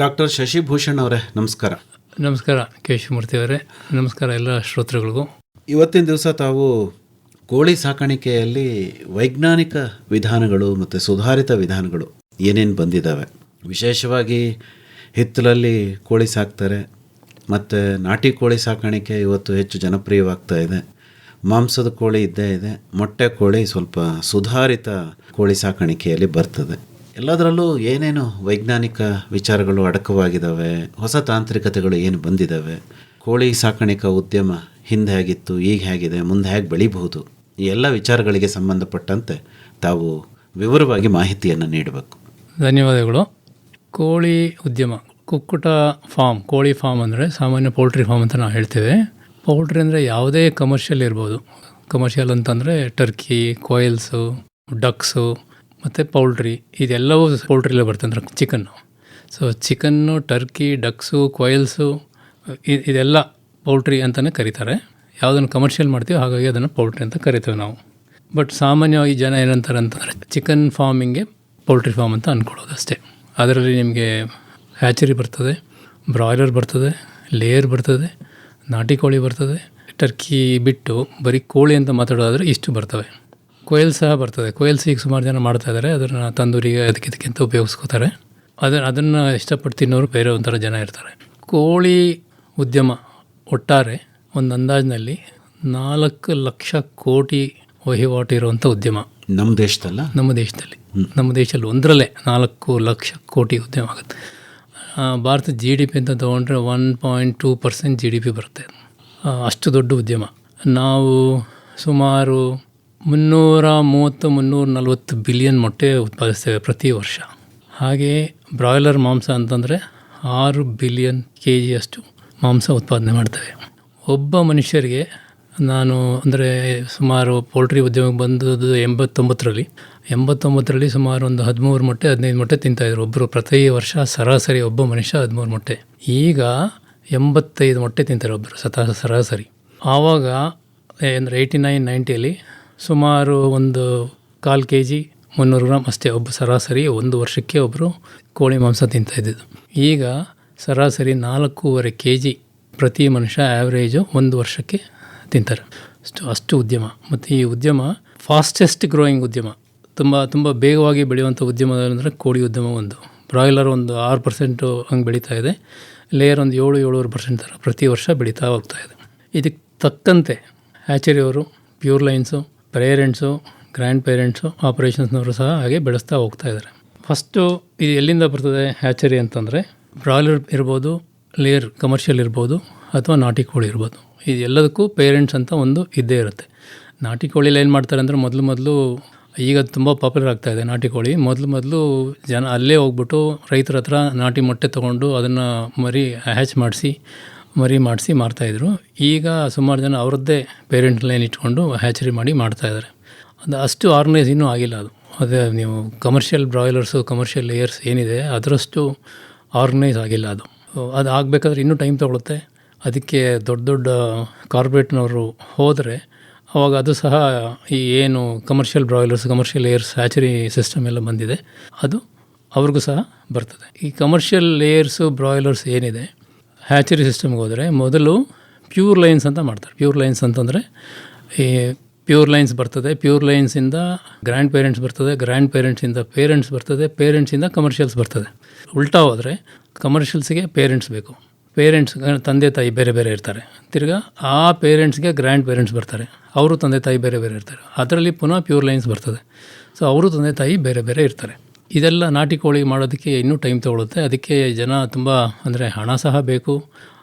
Doctor Shashibhushan ಅವರೇ ನಮಸ್ಕಾರ. ನಮಸ್ಕಾರ ಕೇಶವಮೂರ್ತಿ ಅವರೇ, ನಮಸ್ಕಾರ ಎಲ್ಲ ಶ್ರೋತೃಗಳಿಗೂ. ಇವತ್ತಿನ ದಿವಸ ತಾವು ಕೋಳಿ ಸಾಕಾಣಿಕೆಯಲ್ಲಿ ವೈಜ್ಞಾನಿಕ ವಿಧಾನಗಳು ಮತ್ತು ಸುಧಾರಿತ ವಿಧಾನಗಳು ಏನೇನು ಬಂದಿದ್ದಾವೆ, ವಿಶೇಷವಾಗಿ ಹಿತ್ತಲಲ್ಲಿ ಕೋಳಿ ಸಾಕ್ತಾರೆ ಮತ್ತು ನಾಟಿ ಕೋಳಿ ಸಾಕಾಣಿಕೆ ಇವತ್ತು ಹೆಚ್ಚು ಜನಪ್ರಿಯವಾಗ್ತಾ ಇದೆ. ಮಾಂಸದ ಕೋಳಿ ಇದ್ದೇ ಇದೆ, ಮೊಟ್ಟೆ ಕೋಳಿ ಸ್ವಲ್ಪ ಸುಧಾರಿತ ಕೋಳಿ ಸಾಕಾಣಿಕೆಯಲ್ಲಿ ಬರ್ತದೆ. ಎಲ್ಲದರಲ್ಲೂ ಏನೇನು ವೈಜ್ಞಾನಿಕ ವಿಚಾರಗಳು ಅಡಕವಾಗಿದ್ದಾವೆ, ಹೊಸ ತಾಂತ್ರಿಕತೆಗಳು ಏನು ಬಂದಿದ್ದಾವೆ, ಕೋಳಿ ಸಾಕಾಣಿಕಾ ಉದ್ಯಮ ಹಿಂದೆ ಹೇಗಿತ್ತು, ಈಗ ಹೇಗಿದೆ, ಮುಂದೆ ಹೇಗೆ ಬೆಳೀಬಹುದು, ಈ ಎಲ್ಲ ವಿಚಾರಗಳಿಗೆ ಸಂಬಂಧಪಟ್ಟಂತೆ ತಾವು ವಿವರವಾಗಿ ಮಾಹಿತಿಯನ್ನು ನೀಡಬೇಕು. ಧನ್ಯವಾದಗಳು. ಕೋಳಿ ಉದ್ಯಮ, ಕುಕ್ಕುಟ ಫಾರ್ಮ್, ಕೋಳಿ ಫಾರ್ಮ್ ಅಂದರೆ ಸಾಮಾನ್ಯ ಪೌಲ್ಟ್ರಿ ಫಾರ್ಮ್ ಅಂತ ನಾವು ಹೇಳ್ತೇವೆ. ಪೌಲ್ಟ್ರಿ ಅಂದರೆ ಯಾವುದೇ ಕಮರ್ಷಿಯಲ್ ಇರ್ಬೋದು. ಕಮರ್ಷಿಯಲ್ ಅಂತಂದರೆ ಟರ್ಕಿ, ಕೊಯಿಲ್ಸು, ಡಕ್ಸು ಮತ್ತು ಪೌಲ್ಟ್ರಿ, ಇದೆಲ್ಲವೂ ಪೌಲ್ಟ್ರಿಲೇ ಬರ್ತದೆ. ಅಂದರೆ ಚಿಕನ್ನು. ಸೊ ಚಿಕನ್ನು, ಟರ್ಕಿ, ಡಕ್ಸು, ಕೊಯಿಲ್ಸು ಇದೆಲ್ಲ ಪೌಲ್ಟ್ರಿ ಅಂತಲೇ ಕರೀತಾರೆ. ಯಾವುದನ್ನು ಕಮರ್ಷಿಯಲ್ ಮಾಡ್ತೀವಿ ಹಾಗಾಗಿ ಅದನ್ನು ಪೌಲ್ಟ್ರಿ ಅಂತ ಕರಿತೇವೆ ನಾವು. ಬಟ್ ಸಾಮಾನ್ಯವಾಗಿ ಜನ ಏನಂತಾರೆ ಅಂತಂದರೆ ಚಿಕನ್ ಫಾರ್ಮಿಂಗ್ಗೆ ಪೌಲ್ಟ್ರಿ ಫಾರ್ಮ್ ಅಂತ ಅಂದ್ಕೊಳ್ಳೋದು ಅಷ್ಟೇ. ಅದರಲ್ಲಿ ನಿಮಗೆ ಹ್ಯಾಚರಿ ಬರ್ತದೆ, ಬ್ರಾಯ್ಲರ್ ಬರ್ತದೆ, ಲೇಯರ್ ಬರ್ತದೆ, ನಾಟಿ ಕೋಳಿ ಬರ್ತದೆ. ಟರ್ಕಿ ಬಿಟ್ಟು ಬರೀ ಕೋಳಿ ಅಂತ ಮಾತಾಡೋದಾದರೆ ಇಷ್ಟು ಬರ್ತವೆ. ಕೊಯ್ಲ್ ಸಹ ಬರ್ತದೆ. ಕೊಯ್ಲ್ಸ್ ಈಗ ಸುಮಾರು ಜನ ಮಾಡ್ತಾಯಿದ್ದಾರೆ. ಅದನ್ನು ತಂದೂರಿಗೆ ಅದಕ್ಕಿಂತ ಉಪಯೋಗಿಸ್ಕೋತಾರೆ. ಅದನ್ನು ಇಷ್ಟಪಟ್ಟು ತಿನ್ನೋರು ಬೇರೆ ಒಂಥರ ಜನ ಇರ್ತಾರೆ. ಕೋಳಿ ಉದ್ಯಮ ಒಟ್ಟಾರೆ ಒಂದು ಅಂದಾಜಿನಲ್ಲಿ 4 ಲಕ್ಷ ಕೋಟಿ ವಹಿವಾಟು ಇರುವಂಥ ಉದ್ಯಮ ನಮ್ಮ ದೇಶದಲ್ಲ, ನಮ್ಮ ದೇಶದಲ್ಲಿ ಒಂದರಲ್ಲೇ 4 ಲಕ್ಷ ಕೋಟಿ ಉದ್ಯಮ ಆಗುತ್ತೆ. ಭಾರತ GDP ಅಂತ ತೊಗೊಂಡ್ರೆ 1.2% GDP ಬರುತ್ತೆ. ಅಷ್ಟು ದೊಡ್ಡ ಉದ್ಯಮ. ನಾವು ಸುಮಾರು 330-340 ಬಿಲಿಯನ್ ಮೊಟ್ಟೆ ಉತ್ಪಾದಿಸ್ತೇವೆ ಪ್ರತಿ ವರ್ಷ. ಹಾಗೆಯೇ ಬ್ರಾಯ್ಲರ್ ಮಾಂಸ ಅಂತಂದರೆ 6 ಬಿಲಿಯನ್ kg ಅಷ್ಟು ಮಾಂಸ ಉತ್ಪಾದನೆ ಮಾಡ್ತೇವೆ. ಒಬ್ಬ ಮನುಷ್ಯರಿಗೆ ನಾನು ಅಂದರೆ ಸುಮಾರು ಪೌಲ್ಟ್ರಿ ಉದ್ಯಮಕ್ಕೆ ಬಂದದ್ದು 89ರಲ್ಲಿ ಸುಮಾರು ಒಂದು 13 ಮೊಟ್ಟೆ 15 ಮೊಟ್ಟೆ ತಿಂತಾಯಿದ್ರು ಒಬ್ಬರು ಪ್ರತಿ ವರ್ಷ. ಸರಾಸರಿ ಒಬ್ಬ ಮನುಷ್ಯ 13 ಮೊಟ್ಟೆ. ಈಗ 85 ಮೊಟ್ಟೆ ತಿಂತಾರೆ ಒಬ್ಬರು ಸರಾಸರಿ. ಆವಾಗ ಅಂದರೆ 89-90ಯಲ್ಲಿ ಸುಮಾರು ಒಂದು 1/4 kg 300 ಗ್ರಾಮ್ ಅಷ್ಟೇ ಒಬ್ಬ ಸರಾಸರಿ ಒಂದು ವರ್ಷಕ್ಕೆ ಒಬ್ಬರು ಕೋಳಿ ಮಾಂಸ ತಿಂತಾಯಿದ್ದು. ಈಗ ಸರಾಸರಿ 4.5 kg ಪ್ರತಿ ಮನುಷ್ಯ ಆ್ಯಾವ್ರೇಜು ಒಂದು ವರ್ಷಕ್ಕೆ ತಿಂತಾರೆ. ಅಷ್ಟು ಉದ್ಯಮ. ಮತ್ತು ಈ ಉದ್ಯಮ ಫಾಸ್ಟೆಸ್ಟ್ ಗ್ರೋಯಿಂಗ್ ಉದ್ಯಮ, ತುಂಬ ಬೇಗವಾಗಿ ಬೆಳೆಯುವಂಥ ಉದ್ಯಮ ಅಂದರೆ ಕೋಳಿ ಉದ್ಯಮ ಒಂದು. ಬ್ರಾಯ್ಲರ್ ಒಂದು 6% ಹಂಗೆ ಬೆಳೀತಾ ಇದೆ. ಲೇಯರ್ ಒಂದು 7-7.5% ಥರ ಪ್ರತಿ ವರ್ಷ ಬೆಳೀತಾ ಹೋಗ್ತಾ ಇದೆ. ಇದಕ್ಕೆ ತಕ್ಕಂತೆ ಹ್ಯಾಚರಿಯವರು, pure lines, parents, grand parents, ಆಪರೇಷನ್ಸ್ನವರು ಸಹ ಹಾಗೆ ಬೆಳೆಸ್ತಾ ಹೋಗ್ತಾ ಇದ್ದಾರೆ. ಫಸ್ಟು ಇದು ಎಲ್ಲಿಂದ ಬರ್ತದೆ ಹ್ಯಾಚರಿ ಅಂತಂದರೆ, ಬ್ರಾಯ್ಲರ್ ಇರ್ಬೋದು, ಲೇಯರ್ ಕಮರ್ಷಿಯಲ್ ಇರ್ಬೋದು, ಅಥವಾ ನಾಟಿ ಕೋಳಿ ಇರ್ಬೋದು. ಇದು ಎಲ್ಲದಕ್ಕೂ ಪೇರೆಂಟ್ಸ್ ಅಂತ ಒಂದು ಇದ್ದೇ ಇರುತ್ತೆ. ನಾಟಿ ಕೋಳಿಲಿ ಏನು ಮಾಡ್ತಾರೆ ಅಂದರೆ ಮೊದಲು ಈಗ ತುಂಬ ಪಾಪ್ಯುಲರ್ ಆಗ್ತಾಯಿದೆ ನಾಟಿ ಕೋಳಿ. ಮೊದಲು ಜನ ಅಲ್ಲೇ ಹೋಗ್ಬಿಟ್ಟು ರೈತರ ಹತ್ರ ನಾಟಿ ಮೊಟ್ಟೆ ತೊಗೊಂಡು ಅದನ್ನು ಮರಿ ಮಾಡಿಸಿ ಮಾರ್ತಾಯಿದ್ರು. ಈಗ ಸುಮಾರು ಜನ ಅವರದ್ದೇ ಪೇರೆಂಟ್ ಲೈನ್ ಇಟ್ಕೊಂಡು ಹ್ಯಾಚರಿ ಮಾಡಿ ಮಾಡ್ತಾಯಿದ್ದಾರೆ. ಅದು ಅಷ್ಟು ಆರ್ಗನೈಸ್ ಇನ್ನೂ ಆಗಿಲ್ಲ. ಅದೇ ನೀವು ಕಮರ್ಷಿಯಲ್ ಬ್ರಾಯ್ಲರ್ಸು, ಕಮರ್ಷಿಯಲ್ ಲೇಯರ್ಸ್ ಏನಿದೆ ಅದರಷ್ಟು ಆರ್ಗನೈಸ್ ಆಗಿಲ್ಲ. ಅದು ಆಗಬೇಕಾದ್ರೆ ಇನ್ನೂ ಟೈಮ್ ತೊಗೊಳುತ್ತೆ. ಅದಕ್ಕೆ ದೊಡ್ಡ ಕಾರ್ಪೊರೇಟ್ನವರು ಹೋದರೆ ಆವಾಗ ಅದು ಸಹ ಈ ಏನು commercial broilers, commercial layers hatchery system ಎಲ್ಲ ಬಂದಿದೆ ಅದು ಅವ್ರಿಗೂ ಸಹ ಬರ್ತದೆ. ಈ ಕಮರ್ಷಿಯಲ್ ಲೇಯರ್ಸು, ಬ್ರಾಯ್ಲರ್ಸ್ ಏನಿದೆ ಹ್ಯಾಚರಿ ಸಿಸ್ಟಮ್ಗೆ ಹೋದರೆ ಮೊದಲು ಪ್ಯೂರ್ ಲೈನ್ಸ್ ಅಂತ ಮಾಡ್ತಾರೆ. ಪ್ಯೂರ್ ಲೈನ್ಸ್ ಅಂತಂದರೆ ಈ ಪ್ಯೂರ್ ಲೈನ್ಸ್ ಬರ್ತದೆ, ಪ್ಯೂರ್ ಲೈನ್ಸಿಂದ ಗ್ರ್ಯಾಂಡ್ ಪೇರೆಂಟ್ಸ್ ಬರ್ತದೆ, ಗ್ರ್ಯಾಂಡ್ ಪೇರೆಂಟ್ಸಿಂದ ಪೇರೆಂಟ್ಸ್ ಬರ್ತದೆ, ಪೇರೆಂಟ್ಸಿಂದ ಕಮರ್ಷಿಯಲ್ಸ್ ಬರ್ತದೆ. ಉಲ್ಟಾ ಹೋದರೆ ಕಮರ್ಷಿಯಲ್ಸ್ಗೆ ಪೇರೆಂಟ್ಸ್ ಬೇಕು, ಪೇರೆಂಟ್ಸ್ ತಂದೆ ತಾಯಿ ಬೇರೆ ಬೇರೆ ಇರ್ತಾರೆ. ತಿರ್ಗಾ ಆ ಪೇರೆಂಟ್ಸ್ಗೆ ಗ್ರ್ಯಾಂಡ್ ಪೇರೆಂಟ್ಸ್ ಬರ್ತಾರೆ, ಅವರು ತಂದೆ ತಾಯಿ ಬೇರೆ ಬೇರೆ ಇರ್ತಾರೆ. ಅದರಲ್ಲಿ ಪುನಃ ಪ್ಯೂರ್ ಲೈನ್ಸ್ ಬರ್ತದೆ. ಸೊ ಅವರು ತಂದೆ ತಾಯಿ ಬೇರೆ ಬೇರೆ ಇರ್ತಾರೆ. ಇದೆಲ್ಲ ನಾಟಿ ಕೋಳಿ ಮಾಡೋದಕ್ಕೆ ಇನ್ನೂ ಟೈಮ್ ತೊಗೊಳುತ್ತೆ. ಅದಕ್ಕೆ ಜನ ತುಂಬ ಅಂದರೆ ಹಣ ಸಹ ಬೇಕು,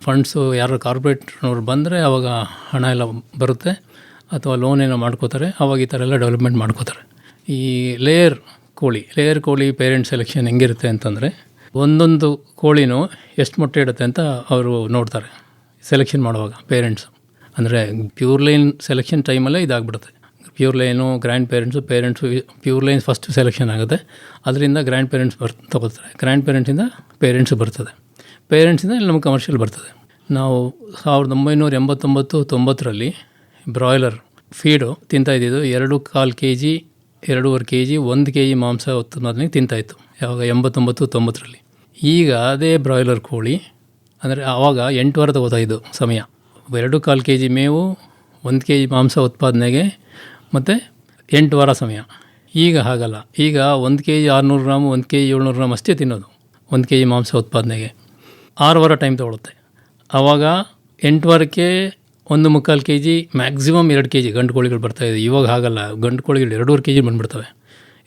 ಫಂಡ್ಸು. ಯಾರು ಕಾರ್ಪೊರೇಟ್ನವ್ರು ಬಂದರೆ ಆವಾಗ ಹಣ ಎಲ್ಲ ಬರುತ್ತೆ, ಅಥವಾ ಲೋನ್ ಏನೋ ಮಾಡ್ಕೋತಾರೆ, ಆವಾಗ ಈ ಥರ ಎಲ್ಲ ಡೆವಲಪ್ಮೆಂಟ್ ಮಾಡ್ಕೋತಾರೆ. ಈ ಲೇಯರ್ ಕೋಳಿ ಪೇರೆಂಟ್ ಸೆಲೆಕ್ಷನ್ ಹೆಂಗಿರುತ್ತೆ ಅಂತಂದರೆ, ಒಂದೊಂದು ಕೋಳಿನೂ ಎಷ್ಟು ಮೊಟ್ಟೆ ಇಡುತ್ತೆ ಅಂತ ಅವರು ನೋಡ್ತಾರೆ ಸೆಲೆಕ್ಷನ್ ಮಾಡುವಾಗ ಪೇರೆಂಟ್ಸು. ಅಂದರೆ ಪ್ಯೂರ್ ಲೈನ್ ಸೆಲೆಕ್ಷನ್ ಟೈಮಲ್ಲೇ ಇದಾಗ್ಬಿಡುತ್ತೆ. Pure line, grand parents, pure line first selection ಆಗುತ್ತೆ. ಅದರಿಂದ ಗ್ರ್ಯಾಂಡ್ ಪೇರೆಂಟ್ಸ್ ತೊಗೊಳ್ತಾರೆ. ಗ್ರ್ಯಾಂಡ್ ಪೇರೆಂಟ್ಸಿಂದ ಪೇರೆಂಟ್ಸು ಬರ್ತದೆ, ಪೇರೆಂಟ್ಸಿಂದ ಇಲ್ಲಿ ನಮಗೆ ಕಮರ್ಷಿಯಲ್ ಬರ್ತದೆ. ನಾವು 1989-90ರಲ್ಲಿ ಬ್ರಾಯ್ಲರ್ ಫೀಡು ತಿಂತಾಯಿದ್ದು 2.25 kg 2.5 kg 1 kg ಮಾಂಸ ಉತ್ಪಾದನೆಗೆ ತಿಂತಾಯಿತ್ತು. ಯಾವಾಗ 89-90ರಲ್ಲಿ. ಈಗ ಅದೇ ಬ್ರಾಯ್ಲರ್ ಕೋಳಿ ಅಂದರೆ ಆವಾಗ 8 ವಾರ ತಗೋತಾಯಿದ್ದು ಸಮಯ. 2.25 kg ಮೇವು, 1 kg ಮಾಂಸ ಉತ್ಪಾದನೆಗೆ ಮತ್ತು 8 ವಾರ ಸಮಯ. ಈಗ ಹಾಗಲ್ಲ. ಈಗ 1 kg 600 ಗ್ರಾಮು, 1 kg 700 ಗ್ರಾಮ್ ಅಷ್ಟೇ ತಿನ್ನೋದು 1 kg ಮಾಂಸ ಉತ್ಪಾದನೆಗೆ. 6 ವಾರ ಟೈಮ್ ತೊಗೊಳುತ್ತೆ. ಆವಾಗ 8 ವಾರಕ್ಕೆ 1.25 kg, ಮ್ಯಾಕ್ಸಿಮಮ್ 2 kg ಗಂಡು ಕೋಳಿಗಳು ಬರ್ತಾಯಿದೆ. ಇವಾಗ ಹಾಗಲ್ಲ, ಗಂಡು ಕೋಳಿಗಳು 2.5 kg ಬಂದುಬಿಡ್ತವೆ.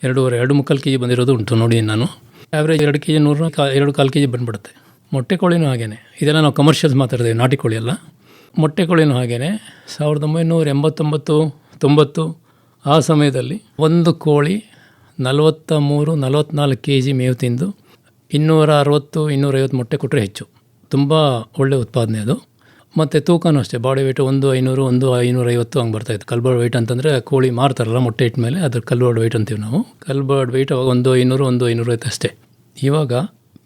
2.25 kg ಬಂದಿರೋದು ಉಂಟು ನೋಡಿ. ನಾನು ಆ್ಯಾವ್ರೇಜ್ 2 kg 100, 2.25 kg ಬಂದುಬಿಡುತ್ತೆ. ಮೊಟ್ಟೆ ಕೋಳಿನೂ ಹಾಗೇ. ಇದೆಲ್ಲ ನಾವು ಕಮರ್ಷಿಯಲ್ಸ್ ಮಾತಾಡ್ತೀವಿ, ನಾಟಿ ಕೋಳಿ ಅಲ್ಲ. ಮೊಟ್ಟೆ ಕೋಳಿನೂ ಹಾಗೇ 1989, 90 ಆ ಸಮಯದಲ್ಲಿ ಒಂದು ಕೋಳಿ 43-44 kg ಮೇವು ತಿಂದು 260-250 ಮೊಟ್ಟೆ ಕೊಟ್ಟರೆ ಹೆಚ್ಚು. ತುಂಬ ಒಳ್ಳೆ ಉತ್ಪಾದನೆ ಅದು. ಮತ್ತು ತೂಕನೂ ಅಷ್ಟೇ, ಬಾಡಿ ವೆಯ್ಟ್ 1 500 ಹಂಗೆ ಬರ್ತಾಯಿತ್ತು. ಕಲ್ಬರ್ಡ್ ವೆಯ್ಟ್ ಅಂತಂದರೆ ಕೋಳಿ ಮಾರ್ತಾರಲ್ಲ ಮೊಟ್ಟೆ ಇಟ್ಟ ಮೇಲೆ, ಅದ್ರ ಕಲ್ಬರ್ಡ್ ವೆಯ್ಟ್ ಅಂತೀವಿ ನಾವು. ಕಲ್ಬರ್ಡ್ ವೆಯ್ಟ್ ಅವಾಗ 1 500 550 ಅಷ್ಟೇ. ಇವಾಗ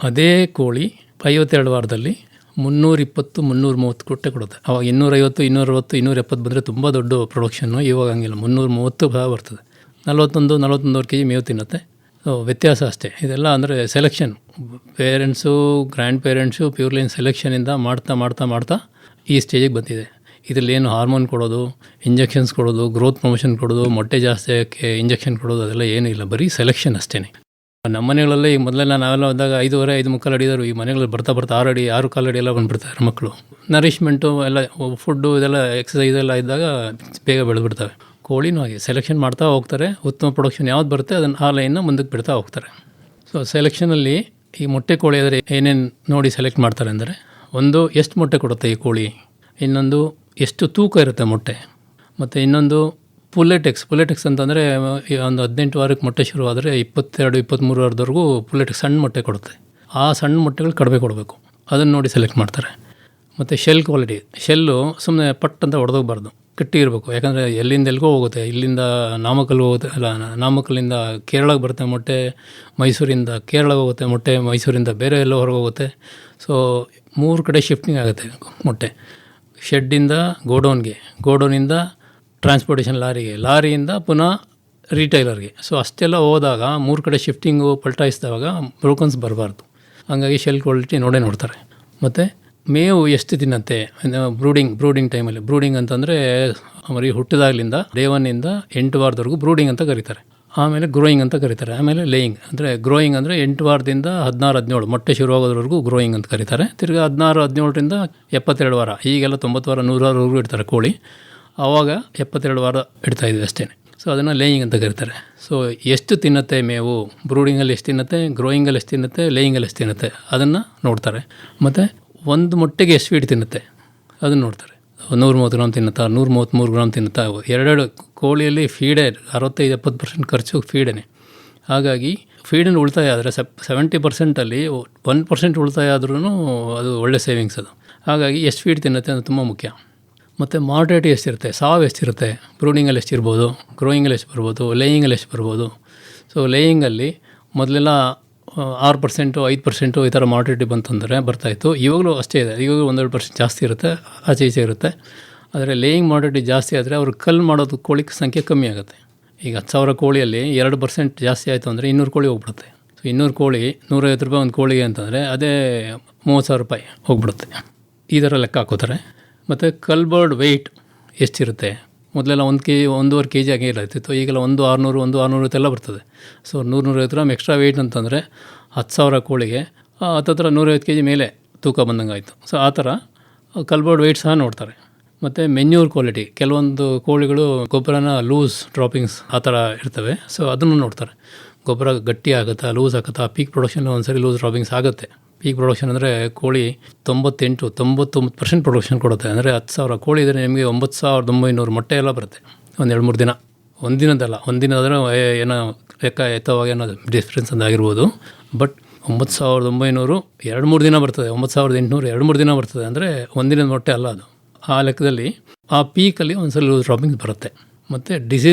ಅದೇ ಕೋಳಿ 52 ವಾರದಲ್ಲಿ 320-330 ಕೊಟ್ಟೆ ಕೊಡುತ್ತೆ. ಅವಾಗ 250, 260, 270 ಬಂದರೆ ತುಂಬ ದೊಡ್ಡ ಪ್ರೊಡಕ್ಷನ್ನು. ಇವಾಗ ಹಂಗಿಲ್ಲ, 330 ಬರ್ತದೆ. 41-41 kg ಮೇವು ತಿನ್ನುತ್ತೆ. ವ್ಯತ್ಯಾಸ ಅಷ್ಟೇ. ಇದೆಲ್ಲ ಅಂದರೆ ಸೆಲೆಕ್ಷನ್, ಪೇರೆಂಟ್ಸು, ಗ್ರ್ಯಾಂಡ್ ಪೇರೆಂಟ್ಸು ಪ್ಯೂರ್ಲೈನ್ ಸೆಲೆಕ್ಷನಿಂದ ಮಾಡ್ತಾ ಈ ಸ್ಟೇಜಿಗೆ ಬಂದಿದೆ. ಇದರಲ್ಲಿ ಏನು ಹಾರ್ಮೋನ್ ಕೊಡೋದು, ಇಂಜೆಕ್ಷನ್ಸ್ ಕೊಡೋದು, ಗ್ರೋತ್ ಪ್ರಮೋಷನ್ ಕೊಡೋದು, ಮೊಟ್ಟೆ ಜಾಸ್ತಿ ಆಗೋಕ್ಕೆ ಇಂಜೆಕ್ಷನ್ ಕೊಡೋದು ಅದೆಲ್ಲ ಏನೂ ಇಲ್ಲ, ಬರೀ ಸೆಲೆಕ್ಷನ್ ಅಷ್ಟೇ. ನಮ್ಮ ಮನೆಗಳಲ್ಲೇ ಈಗ ಮೊದಲೆಲ್ಲ ನಾವೆಲ್ಲ ಹೋದಾಗ 5.25 5.25 ಅಡಿ ಇದ್ದಾರೆ. ಈ ಮನೆಗಳಲ್ಲಿ ಬರ್ತಾ 6 ಅಡಿ 6.25 ಅಡಿ ಎಲ್ಲ ಬಂದುಬಿಡ್ತಾರೆ ಮಕ್ಕಳು. ನರಿಶ್ಮೆಂಟು ಎಲ್ಲ, ಫುಡ್ಡು ಇದೆಲ್ಲ, ಎಕ್ಸಸೈಸ್ ಎಲ್ಲ ಇದ್ದಾಗ ಬೇಗ ಬೆಳೆದ್ಬಿಡ್ತವೆ. ಕೋಳಿನೂ ಹಾಗೆ ಸೆಲೆಕ್ಷನ್ ಮಾಡ್ತಾ ಹೋಗ್ತಾರೆ. ಉತ್ತಮ ಪ್ರೊಡಕ್ಷನ್ ಯಾವ್ದು ಬರುತ್ತೆ ಅದನ್ನು ಆ ಲೈನ್ನ ಮುಂದಕ್ಕೆ ಬಿಡ್ತಾ ಹೋಗ್ತಾರೆ. ಸೊ ಸೆಲೆಕ್ಷನಲ್ಲಿ ಈ ಮೊಟ್ಟೆ ಕೋಳಿ ಆದರೆ ಏನೇನು ನೋಡಿ ಸೆಲೆಕ್ಟ್ ಮಾಡ್ತಾರೆ ಅಂದರೆ, ಒಂದು ಎಷ್ಟು ಮೊಟ್ಟೆ ಕೊಡುತ್ತೆ ಈ ಕೋಳಿ, ಇನ್ನೊಂದು ಎಷ್ಟು ತೂಕ ಇರುತ್ತೆ ಮೊಟ್ಟೆ, ಮತ್ತು ಇನ್ನೊಂದು ಪುಲೆಟೆಕ್ಸ್ ಅಂತಂದರೆ ಒಂದು 18 ವಾರಕ್ಕೆ ಮೊಟ್ಟೆ ಶುರುವಾದರೆ 22-23 ವಾರದವರೆಗೂ ಪುಲೆಟೆಕ್ಸ್ ಸಣ್ಣ ಮೊಟ್ಟೆ ಕೊಡುತ್ತೆ. ಆ ಸಣ್ಣ ಮೊಟ್ಟೆಗಳು ಕಡಿಮೆ ಕೊಡಬೇಕು, ಅದನ್ನು ನೋಡಿ ಸೆಲೆಕ್ಟ್ ಮಾಡ್ತಾರೆ. ಮತ್ತು ಶೆಲ್ ಕ್ವಾಲಿಟಿ, ಶೆಲ್ಲು ಸುಮ್ಮನೆ ಪಟ್ ಅಂತ ಹೊಡೆದೋಗ್ಬಾರ್ದು, ಗಟ್ಟಿ ಇರಬೇಕು. ಯಾಕಂದರೆ ಎಲ್ಲಿಂದ ಎಲ್ಲಿಗೋ ಹೋಗುತ್ತೆ. ಇಲ್ಲಿಂದ ನಾಮಕಲ್ ಹೋಗುತ್ತೆ, ಅಲ್ಲ ನಾಮಕಲ್ಲಿಂದ ಕೇರಳಕ್ಕೆ ಬರುತ್ತೆ ಮೊಟ್ಟೆ, ಮೈಸೂರಿಂದ ಕೇರಳಗೆ ಹೋಗುತ್ತೆ ಮೊಟ್ಟೆ, ಮೈಸೂರಿಂದ ಬೇರೆ ಎಲ್ಲೋ ಹೊರಗೆ ಹೋಗುತ್ತೆ. ಸೊ 3 ಕಡೆ ಶಿಫ್ಟಿಂಗ್ ಆಗುತ್ತೆ ಮೊಟ್ಟೆ. ಶೆಡ್ಡಿಂದ ಗೋಡೌನಿಂದ ಟ್ರಾನ್ಸ್ಪೋರ್ಟೇಷನ್ ಲಾರಿಯಿಂದ ಪುನಃ ರಿಟೈಲರ್ಗೆ. ಸೊ ಅಷ್ಟೆಲ್ಲ ಹೋದಾಗ 3 ಕಡೆ ಶಿಫ್ಟಿಂಗು ಪಲ್ಟಾಯಿಸಿದಾಗ ಬ್ರೋಕನ್ಸ್ ಬರಬಾರ್ದು. ಹಾಗಾಗಿ ಶೆಲ್ ಕ್ವಾಲಿಟಿ ನೋಡ್ತಾರೆ. ಮತ್ತು ಮೇವು ಎಷ್ಟು ತಿನ್ನತ್ತೆ ಬ್ರೂಡಿಂಗ್ ಟೈಮಲ್ಲಿ. ಬ್ರೂಡಿಂಗ್ ಅಂತಂದರೆ ಮರಿ ಹುಟ್ಟಿದಾಗಲಿಂದ ಡೇ 1ಇಂದ 8 ವಾರದವರೆಗೂ ಬ್ರೂಡಿಂಗ್ ಅಂತ ಕರೀತಾರೆ. ಆಮೇಲೆ ಗ್ರೋಯಿಂಗ್ ಅಂತ ಕರೀತಾರೆ. ಆಮೇಲೆ ಲೇಯಿಂಗ್ ಅಂದರೆ, ಗ್ರೋಯಿಂಗ್ ಅಂದರೆ 8 ವಾರದಿಂದ 16-17 ಮೊಟ್ಟೆ ಶುರುವಾಗೋದ್ರವರೆಗೂ ಗ್ರೋಯಿಂಗ್ ಅಂತ ಕರೀತಾರೆ. ತಿರ್ಗಿ 16-17ರಿಂದ 72 ವಾರ, ಈಗೆಲ್ಲ 90 ವಾರ 100 ವಾರವರೆಗೂ ಇಡ್ತಾರೆ ಕೋಳಿ. ಆವಾಗ 72 ವಾರ ಇಡ್ತಾಯಿದ್ವಿ ಅಷ್ಟೇ. ಸೊ ಅದನ್ನು ಲೇಯಿಂಗ್ ಅಂತ ಕರೀತಾರೆ. ಸೊ ಎಷ್ಟು ತಿನ್ನತ್ತೆ ಮೇವು, ಬ್ರೂಡಿಂಗಲ್ಲಿ ಎಷ್ಟು ತಿನ್ನತ್ತೆ, ಗ್ರೋಯಿಂಗಲ್ಲಿ ಎಷ್ಟು ತಿನ್ನತ್ತೆ, ಲೇಯಿಂಗಲ್ಲಿ ಎಷ್ಟು ತಿನ್ನತ್ತೆ ಅದನ್ನು ನೋಡ್ತಾರೆ. ಮತ್ತು ಒಂದು ಮೊಟ್ಟೆಗೆ ಎಷ್ಟು ಫೀಡ್ ತಿನ್ನುತ್ತೆ ಅದನ್ನು ನೋಡ್ತಾರೆ. 130 ಗ್ರಾಮ್ ತಿನ್ನುತ್ತಾ, 133 ಗ್ರಾಮ್ ತಿನ್ನುತ್ತಾ. 2 ಕೋಳಿಯಲ್ಲಿ ಫೀಡೇ 65-70% ಖರ್ಚು ಫೀಡೇ. ಹಾಗಾಗಿ ಫೀಡನ್ನು ಉಳಿತಾಯ ಆದರೆ 70%ಅಲ್ಲಿ 1% ಉಳಿತಾಯ ಆದ್ರೂ ಅದು ಒಳ್ಳೆ ಸೇವಿಂಗ್ಸ್ ಅದು. ಹಾಗಾಗಿ ಎಷ್ಟು ಫೀಡ್ ತಿನ್ನುತ್ತೆ ಅದು ತುಂಬ ಮುಖ್ಯ. ಮತ್ತು ಮಾರ್ಟಾಲಿಟಿ ಎಷ್ಟಿರುತ್ತೆ, ಸಾವು ಎಷ್ಟಿರುತ್ತೆ, ಬ್ರೂಡಿಂಗಲ್ಲಿ ಎಷ್ಟಿರ್ಬೋದು, ಗ್ರೋಯಿಂಗಲ್ಲಿ ಎಷ್ಟು ಬರ್ಬೋದು, ಲೇಯಿಂಗಲ್ಲಿ ಎಷ್ಟು ಬರ್ಬೋದು. ಸೊ ಲೇಯಿಂಗಲ್ಲಿ ಮೊದಲೆಲ್ಲ 6%, 5% ಈ ಥರ ಮಾರ್ಟಾಲಿಟಿ ಬಂತಂದರೆ ಬರ್ತಾಯಿತ್ತು. ಇವಾಗಲೂ ಅಷ್ಟೇ ಇದೆ. ಇವಾಗ 1-2% ಜಾಸ್ತಿ ಇರುತ್ತೆ, ಆಚೆ ಈಚೆ ಇರುತ್ತೆ. ಆದರೆ ಲೇಯಿಂಗ್ ಮಾರ್ಟಾಲಿಟಿ ಜಾಸ್ತಿ ಆದರೆ ಅವ್ರು ಕಲ್ಲು ಮಾಡೋದು ಕೋಳಿ ಸಂಖ್ಯೆ ಕಮ್ಮಿ ಆಗುತ್ತೆ. ಈಗ 10,000 ಕೋಳಿಯಲ್ಲಿ 2% ಜಾಸ್ತಿ ಆಯಿತು ಅಂದರೆ 200 ಕೋಳಿ ಹೋಗ್ಬಿಡುತ್ತೆ. ಸೊ 200 ಕೋಳಿ ₹150 ಒಂದು ಕೋಳಿಗೆ ಅಂತಂದರೆ ಅದೇ ₹30,000 ಹೋಗ್ಬಿಡುತ್ತೆ. ಈ ಥರ ಲೆಕ್ಕ ಹಾಕೋತಾರೆ. ಮತ್ತು ಕಲ್ಬರ್ಡ್ ವೆಯ್ಟ್ ಎಷ್ಟಿರುತ್ತೆ, ಮೊದಲೆಲ್ಲ 1-1.5 kg ಹಾಗೆ ಇರ್ತಿತ್ತು. ಈಗೆಲ್ಲ 600, 650 ಎಲ್ಲ ಬರ್ತದೆ. ಸೊ 100-150 ಗ್ರಾಮ್ ಎಕ್ಸ್ಟ್ರಾ ವೆಯ್ಟ್ ಅಂತಂದರೆ 10,000 ಕೋಳಿಗೆ ಹತ್ತತ್ರ 150 kg ಮೇಲೆ ತೂಕ ಬಂದಂಗೆ ಆಯಿತು. ಸೊ ಆ ಥರ ಕಲ್ಬರ್ಡ್ ವೆಯ್ಟ್ ಸಹ ನೋಡ್ತಾರೆ. ಮತ್ತು ಮೆನ್ಯೂರ್ ಕ್ವಾಲಿಟಿ, ಕೆಲವೊಂದು ಕೋಳಿಗಳು ಗೊಬ್ಬರನ ಲೂಸ್ ಡ್ರಾಪಿಂಗ್ಸ್ ಆ ಥರ ಇರ್ತವೆ. ಸೊ ಅದನ್ನು ನೋಡ್ತಾರೆ. ಗೊಬ್ಬರ ಗಟ್ಟಿ ಆಗುತ್ತಾ, ಲೂಸ್ ಆಗುತ್ತಾ. ಪೀಕ್ ಪ್ರೊಡಕ್ಷನ್ ಒಂದ್ಸರಿ ಲೂಸ್ ಡ್ರಾಪಿಂಗ್ಸ್ ಆಗುತ್ತೆ. ಪೀಕ್ ಪ್ರೊಡಕ್ಷನ್ ಅಂದರೆ ಕೋಳಿ 98-99% ಪ್ರೊಡಕ್ಷನ್ ಕೊಡುತ್ತೆ. ಅಂದರೆ 10,000 ಕೋಳಿ ಇದ್ದರೆ ನಿಮಗೆ 9,900 ಮೊಟ್ಟೆ ಎಲ್ಲ ಬರುತ್ತೆ ಒಂದು 2-3 ದಿನ. ಒಂದಿನದಾದರೆ ಏನೋ ಲೆಕ್ಕ ಎತ್ತವಾಗ ಏನೋ ಡಿಫ್ರೆನ್ಸ್ ಅಂದಾಗಿರ್ಬೋದು. ಬಟ್ 9,900 2-3 ದಿನ ಬರ್ತದೆ. 9,800 2-3 ದಿನ ಬರ್ತದೆ. ಅಂದರೆ ಒಂದಿನದ ಮೊಟ್ಟೆ ಅಲ್ಲ ಅದು. ಆ ಲೆಕ್ಕದಲ್ಲಿ ಆ ಪೀಕಲ್ಲಿ ಒಂದ್ಸಲ ಲೂಸ್ ಡ್ರಾಪಿಂಗ್ಸ್ ಬರುತ್ತೆ. ಮತ್ತು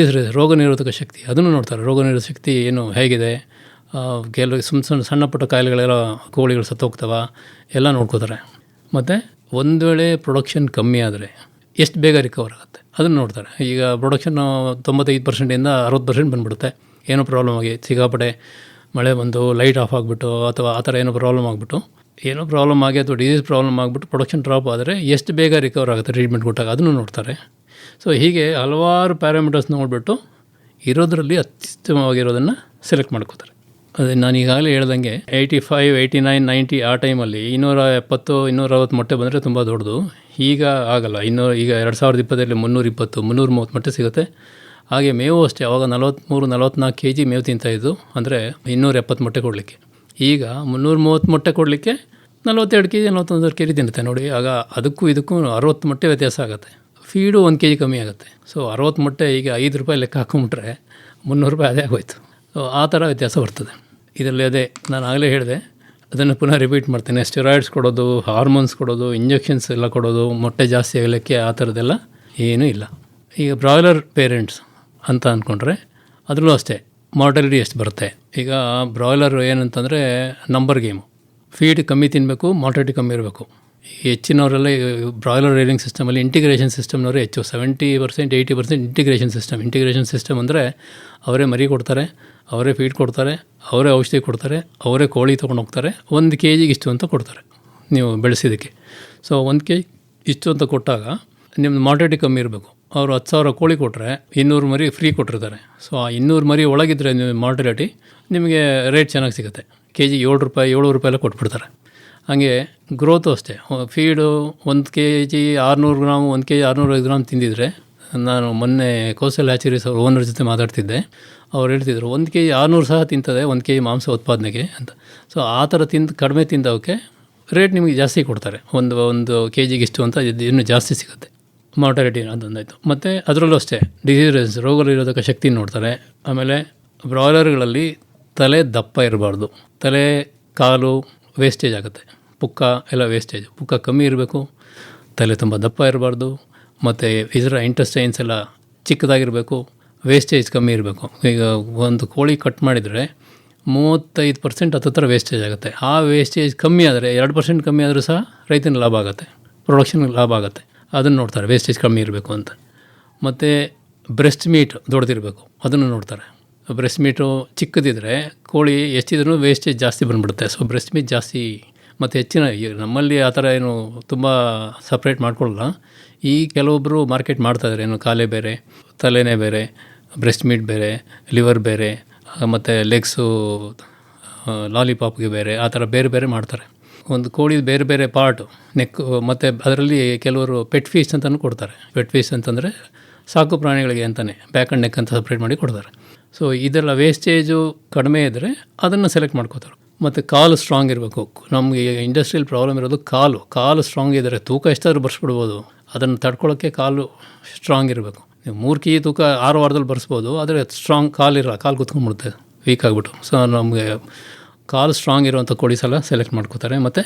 ರೋಗ ನಿರೋಧಕ ಶಕ್ತಿ ಅದನ್ನು ನೋಡ್ತಾರೆ. ರೋಗ ನಿರೋಧಕ ಶಕ್ತಿ ಏನು ಹೇಗಿದೆ, ಕೆಲವು ಸಣ್ಣ ಪುಟ್ಟ ಕಾಯಿಲೆಗಳೆಲ್ಲ ಕೋಳಿಗಳು ಸತ್ತೋಗ್ತವ ಎಲ್ಲ ನೋಡ್ಕೋತಾರೆ. ಮತ್ತು ಒಂದು ವೇಳೆ ಪ್ರೊಡಕ್ಷನ್ ಕಮ್ಮಿ ಆದರೆ ಎಷ್ಟು ಬೇಗ ರಿಕವರ್ ಆಗುತ್ತೆ ಅದನ್ನು ನೋಡ್ತಾರೆ. ಈಗ ಪ್ರೊಡಕ್ಷನ್ನು 95%ಇಂದ 60% ಬಂದುಬಿಡುತ್ತೆ, ಏನೋ ಪ್ರಾಬ್ಲಮ್ ಆಗಿ ಸಿಕ್ಕಾಪಟ್ಟೆ ಮಳೆ ಬಂದು ಲೈಟ್ ಆಫ್ ಆಗಿಬಿಟ್ಟು ಅಥವಾ ಆ ಥರ ಏನೋ ಪ್ರಾಬ್ಲಮ್ ಆಗಿ ಅಥವಾ ಡಿಸೀಸ್ ಪ್ರಾಬ್ಲಮ್ ಆಗಿಬಿಟ್ಟು ಪ್ರೊಡಕ್ಷನ್ ಡ್ರಾಪ್ ಆದರೆ ಎಷ್ಟು ಬೇಗ ರಿಕವರ್ ಆಗುತ್ತೆ ಟ್ರೀಟ್ಮೆಂಟ್ ಕೊಟ್ಟಾಗ ಅದನ್ನು ನೋಡ್ತಾರೆ. ಸೊ ಹೀಗೆ ಹಲವಾರು ಪ್ಯಾರಾಮೀಟರ್ಸ್ ನೋಡಿಬಿಟ್ಟು ಇರೋದರಲ್ಲಿ ಅತ್ಯುತ್ತಮವಾಗಿರೋದನ್ನು ಸೆಲೆಕ್ಟ್ ಮಾಡ್ಕೋತಾರೆ. ಅದೇ ನಾನು ಈಗಾಗಲೇ ಹೇಳ್ದಂಗೆ 85, 89, 90 ಆ ಟೈಮಲ್ಲಿ 270, 260 ಮೊಟ್ಟೆ ಬಂದರೆ ತುಂಬ ದೊಡ್ಡದು. ಈಗ ಆಗಲ್ಲ. ಈಗ 2020 320, 330 ಮೊಟ್ಟೆ ಸಿಗುತ್ತೆ. ಹಾಗೆ ಮೇವು ಅಷ್ಟೇ. ಆವಾಗ 43-44 kg ಮೇವು ತಿಂತಾಯಿದ್ದು, ಅಂದರೆ 270 ಮೊಟ್ಟೆ ಕೊಡಲಿಕ್ಕೆ. ಈಗ 330 ಮೊಟ್ಟೆ ಕೊಡಲಿಕ್ಕೆ 42 kg 41 kg ತಿನ್ನುತ್ತೆ ನೋಡಿ. ಆಗ ಅದಕ್ಕೂ ಇದಕ್ಕೂ 60 ಮೊಟ್ಟೆ ವ್ಯತ್ಯಾಸ ಆಗುತ್ತೆ. ಫೀಡು 1 kg ಕಮ್ಮಿ ಆಗುತ್ತೆ. ಸೊ 60 ಮೊಟ್ಟೆ ಈಗ ₹5 ಲೆಕ್ಕ ಹಾಕೊಂಬಿಟ್ರೆ ₹300 ಅದೇ ಆಗೋಯ್ತು. ಸೊ ಆ ಥರ ವ್ಯತ್ಯಾಸ ಬರ್ತದೆ ಇದರಲ್ಲಿ. ಅದೇ ನಾನು ಆಗಲೇ ಹೇಳಿದೆ, ಅದನ್ನು ಪುನಃ ರಿಪೀಟ್ ಮಾಡ್ತೇನೆ. ಸ್ಟೆರಾಯ್ಡ್ಸ್ ಕೊಡೋದು, ಹಾರ್ಮೋನ್ಸ್ ಕೊಡೋದು, ಇಂಜೆಕ್ಷನ್ಸ್ ಎಲ್ಲ ಕೊಡೋದು ಮೊಟ್ಟೆ ಜಾಸ್ತಿ ಆಗಲಿಕ್ಕೆ ಆ ಥರದ್ದೆಲ್ಲ ಏನೂ ಇಲ್ಲ. ಈಗ ಬ್ರಾಯ್ಲರ್ ಪೇರೆಂಟ್ಸ್ ಅಂತ ಅಂದ್ಕೊಂಡ್ರೆ ಅದರಲ್ಲೂ ಅಷ್ಟೇ ಮಾರ್ಟಾಲಿಟಿ ಎಷ್ಟು ಬರುತ್ತೆ. ಈಗ ಬ್ರಾಯ್ಲರ್ ಏನಂತಂದರೆ ನಂಬರ್ ಗೇಮು. ಫೀಡ್ ಕಮ್ಮಿ ತಿನ್ನಬೇಕು, ಮಾರ್ಟಾಲಿಟಿ ಕಮ್ಮಿ ಇರಬೇಕು. ಹೆಚ್ಚಿನವರೆಲ್ಲ ಬ್ರಾಯ್ಲರ್ ರೇರಿಂಗ್ ಸಿಸ್ಟಮಲ್ಲಿ ಇಂಟಿಗ್ರೇಷನ್ ಸಿಸ್ಟಮ್ನವರೇ ಹೆಚ್ಚು. 70%, 80% ಇಂಟಿಗ್ರೇಷನ್ ಸಿಸ್ಟಮ್ ಅಂದರೆ ಅವರೇ ಮರಿ ಕೊಡ್ತಾರೆ, ಅವರೇ ಫೀಡ್ ಕೊಡ್ತಾರೆ, ಅವರೇ ಔಷಧಿ ಕೊಡ್ತಾರೆ, ಅವರೇ ಕೋಳಿ ತೊಗೊಂಡು ಹೋಗ್ತಾರೆ. 1 kg ಇಷ್ಟು ಅಂತ ಕೊಡ್ತಾರೆ ನೀವು ಬೆಳೆಸಿದ್ದಕ್ಕೆ. ಸೊ 1 kg ಇಷ್ಟು ಅಂತ ಕೊಟ್ಟಾಗ ನಿಮ್ಮದು ಮಾರ್ಟಾಲಿಟಿ ಕಮ್ಮಿ ಇರಬೇಕು. ಅವರು 10,000 ಕೋಳಿ ಕೊಟ್ಟರೆ 200 ಮರಿ ಫ್ರೀ ಕೊಟ್ಟಿರ್ತಾರೆ. ಸೊ ಆ 200 ಮರಿ ಒಳಗಿದ್ರೆ ನೀವು ಮಾರ್ಟಾಲಿಟಿ ನಿಮಗೆ ರೇಟ್ ಚೆನ್ನಾಗಿ ಸಿಗುತ್ತೆ. kg ₹7, ₹7 ಎಲ್ಲ ಕೊಟ್ಬಿಡ್ತಾರೆ. ಹಾಗೆ ಗ್ರೋತು ಅಷ್ಟೇ. Feed 1 kg 600 gram, 1 kg 650 gram ತಿಂದಿದ್ರೆ, ನಾನು ಮೊನ್ನೆ ಕೋಸ್ಟಲ್ ಹ್ಯಾಚರೀಸ್ ಅವ್ರ ಓನರ್ ಜೊತೆ ಮಾತಾಡ್ತಿದ್ದೆ. ಅವ್ರು ಹೇಳ್ತಿದ್ರು 1 kg 600 ಸಹ ತಿಂತದೆ 1 kg ಮಾಂಸ ಉತ್ಪಾದನೆಗೆ ಅಂತ. ಸೊ ಆ ಥರ ಕಡಿಮೆ ತಿಂದವಕ್ಕೆ ರೇಟ್ ನಿಮಗೆ ಜಾಸ್ತಿ ಕೊಡ್ತಾರೆ. ಒಂದು kg ಇಷ್ಟು ಅಂತ ಇನ್ನೂ ಜಾಸ್ತಿ ಸಿಗುತ್ತೆ. ಮಾರ್ಟಾಲಿಟಿ ಅದೊಂದಾಯಿತು. ಮತ್ತು ಅದರಲ್ಲೂ ಅಷ್ಟೇ ಡಿಸೀಸ್ ರೋಗನಿರೋಧಕ ಶಕ್ತಿ ನೋಡ್ತಾರೆ. ಆಮೇಲೆ ಬ್ರಾಯ್ಲರ್ಗಳಲ್ಲಿ ತಲೆ ದಪ್ಪ ಇರಬಾರ್ದು. ತಲೆ ಕಾಲು ವೇಸ್ಟೇಜ್ ಆಗುತ್ತೆ. ಪುಕ್ಕ ಎಲ್ಲ ವೇಸ್ಟೇಜ್. ಪುಕ್ಕ ಕಮ್ಮಿ ಇರಬೇಕು, ತಲೆ ತುಂಬ ದಪ್ಪ ಇರಬಾರ್ದು. ಮತ್ತು ಇದರ ಇಂಟೆಸ್ಟೈನ್ಸ್ ಎಲ್ಲ ಚಿಕ್ಕದಾಗಿರಬೇಕು, ವೇಸ್ಟೇಜ್ ಕಮ್ಮಿ ಇರಬೇಕು. ಈಗ ಒಂದು ಕೋಳಿ ಕಟ್ ಮಾಡಿದರೆ 35% ಹತ್ತಿರ ವೇಸ್ಟೇಜ್ ಆಗುತ್ತೆ. ಆ ವೇಸ್ಟೇಜ್ ಕಮ್ಮಿ ಆದರೆ 2% ಕಮ್ಮಿ ಆದರೂ ಸಹ ರೈತನ ಲಾಭ ಆಗುತ್ತೆ, ಪ್ರೊಡಕ್ಷನ್ಗೆ ಲಾಭ ಆಗುತ್ತೆ. ಅದನ್ನು ನೋಡ್ತಾರೆ, ವೇಸ್ಟೇಜ್ ಕಮ್ಮಿ ಇರಬೇಕು ಅಂತ. ಮತ್ತು ಬ್ರೆಸ್ಟ್ ಮೀಟ್ ದೊಡ್ಡದಿರಬೇಕು, ಅದನ್ನು ನೋಡ್ತಾರೆ. ಬ್ರೆಸ್ಟ್ ಮೀಟು ಚಿಕ್ಕದಿದ್ದರೆ ಕೋಳಿ ಎಷ್ಟಿದ್ರೂ ವೇಸ್ಟೇಜ್ ಜಾಸ್ತಿ ಬಂದುಬಿಡುತ್ತೆ. ಸೊ ಬ್ರೆಸ್ಟ್ ಮೀಟ್ ಜಾಸ್ತಿ ಮತ್ತು ಹೆಚ್ಚಿನ ನಮ್ಮಲ್ಲಿ ಆ ಥರ ಏನು ತುಂಬ ಸಪ್ರೇಟ್ ಮಾಡ್ಕೊಳ್ಳಲ್ಲ. ಈ ಕೆಲವೊಬ್ಬರು ಮಾರ್ಕೆಟ್ ಮಾಡ್ತಾಯಿದ್ದಾರೆ. ಏನು ಕಾಲೇ ಬೇರೆ, ತಲೆನೇ ಬೇರೆ, ಬ್ರೆಸ್ಟ್ ಮೀಟ್ ಬೇರೆ, ಲಿವರ್ ಬೇರೆ, ಮತ್ತು ಲೆಗ್ಸು ಲಾಲಿಪಾಪ್ಗೆ ಬೇರೆ, ಆ ಥರ ಬೇರೆ ಬೇರೆ ಮಾಡ್ತಾರೆ. ಒಂದು ಕೋಳಿ ಬೇರೆ ಬೇರೆ ಪಾರ್ಟು, ನೆಕ್, ಮತ್ತು ಅದರಲ್ಲಿ ಕೆಲವರು ಪೆಟ್ ಫೀಸ್ ಅಂತಲೂ ಕೊಡ್ತಾರೆ. ಪೆಟ್ ಫೀಸ್ ಅಂತಂದರೆ ಸಾಕು ಪ್ರಾಣಿಗಳಿಗೆ ಅಂತಲೇ ಬ್ಯಾಕ್ ಆ್ಯಂಡ್ ನೆಕ್ ಅಂತ ಸಪ್ರೇಟ್ ಮಾಡಿ ಕೊಡ್ತಾರೆ. ಸೊ ಇದೆಲ್ಲ ವೇಸ್ಟೇಜು ಕಡಿಮೆ ಇದ್ದರೆ ಅದನ್ನು ಸೆಲೆಕ್ಟ್ ಮಾಡ್ಕೋತಾರೆ. ಮತ್ತು ಕಾಲು ಸ್ಟ್ರಾಂಗ್ ಇರಬೇಕು. ನಮಗೆ ಇಂಡಸ್ಟ್ರಿಯಲ್ ಪ್ರಾಬ್ಲಮ್ ಇರೋದು ಕಾಲು ಸ್ಟ್ರಾಂಗ್ ಇದ್ದರೆ ತೂಕ ಎಷ್ಟಾದರೂ ಬರ್ಸ್ಬಿಡ್ಬೋದು. ಅದನ್ನು ತಡ್ಕೊಳ್ಳೋಕ್ಕೆ ಕಾಲು ಸ್ಟ್ರಾಂಗ್ ಇರಬೇಕು. ನೀವು 3 kg ತೂಕ 6 ವಾರದಲ್ಲಿ ಬರ್ಸ್ಬೋದು, ಆದರೆ ಸ್ಟ್ರಾಂಗ್ ಕಾಲು ಕುತ್ಕೊಂಡ್ಬಿಡುತ್ತೆ ವೀಕ್ ಆಗಿಬಿಟ್ಟು. ಸೊ ನಮಗೆ ಕಾಲು ಸ್ಟ್ರಾಂಗ್ ಇರುವಂಥ ಕೋಳಿ ಸಲ ಸೆಲೆಕ್ಟ್ ಮಾಡ್ಕೋತಾರೆ. ಮತ್ತು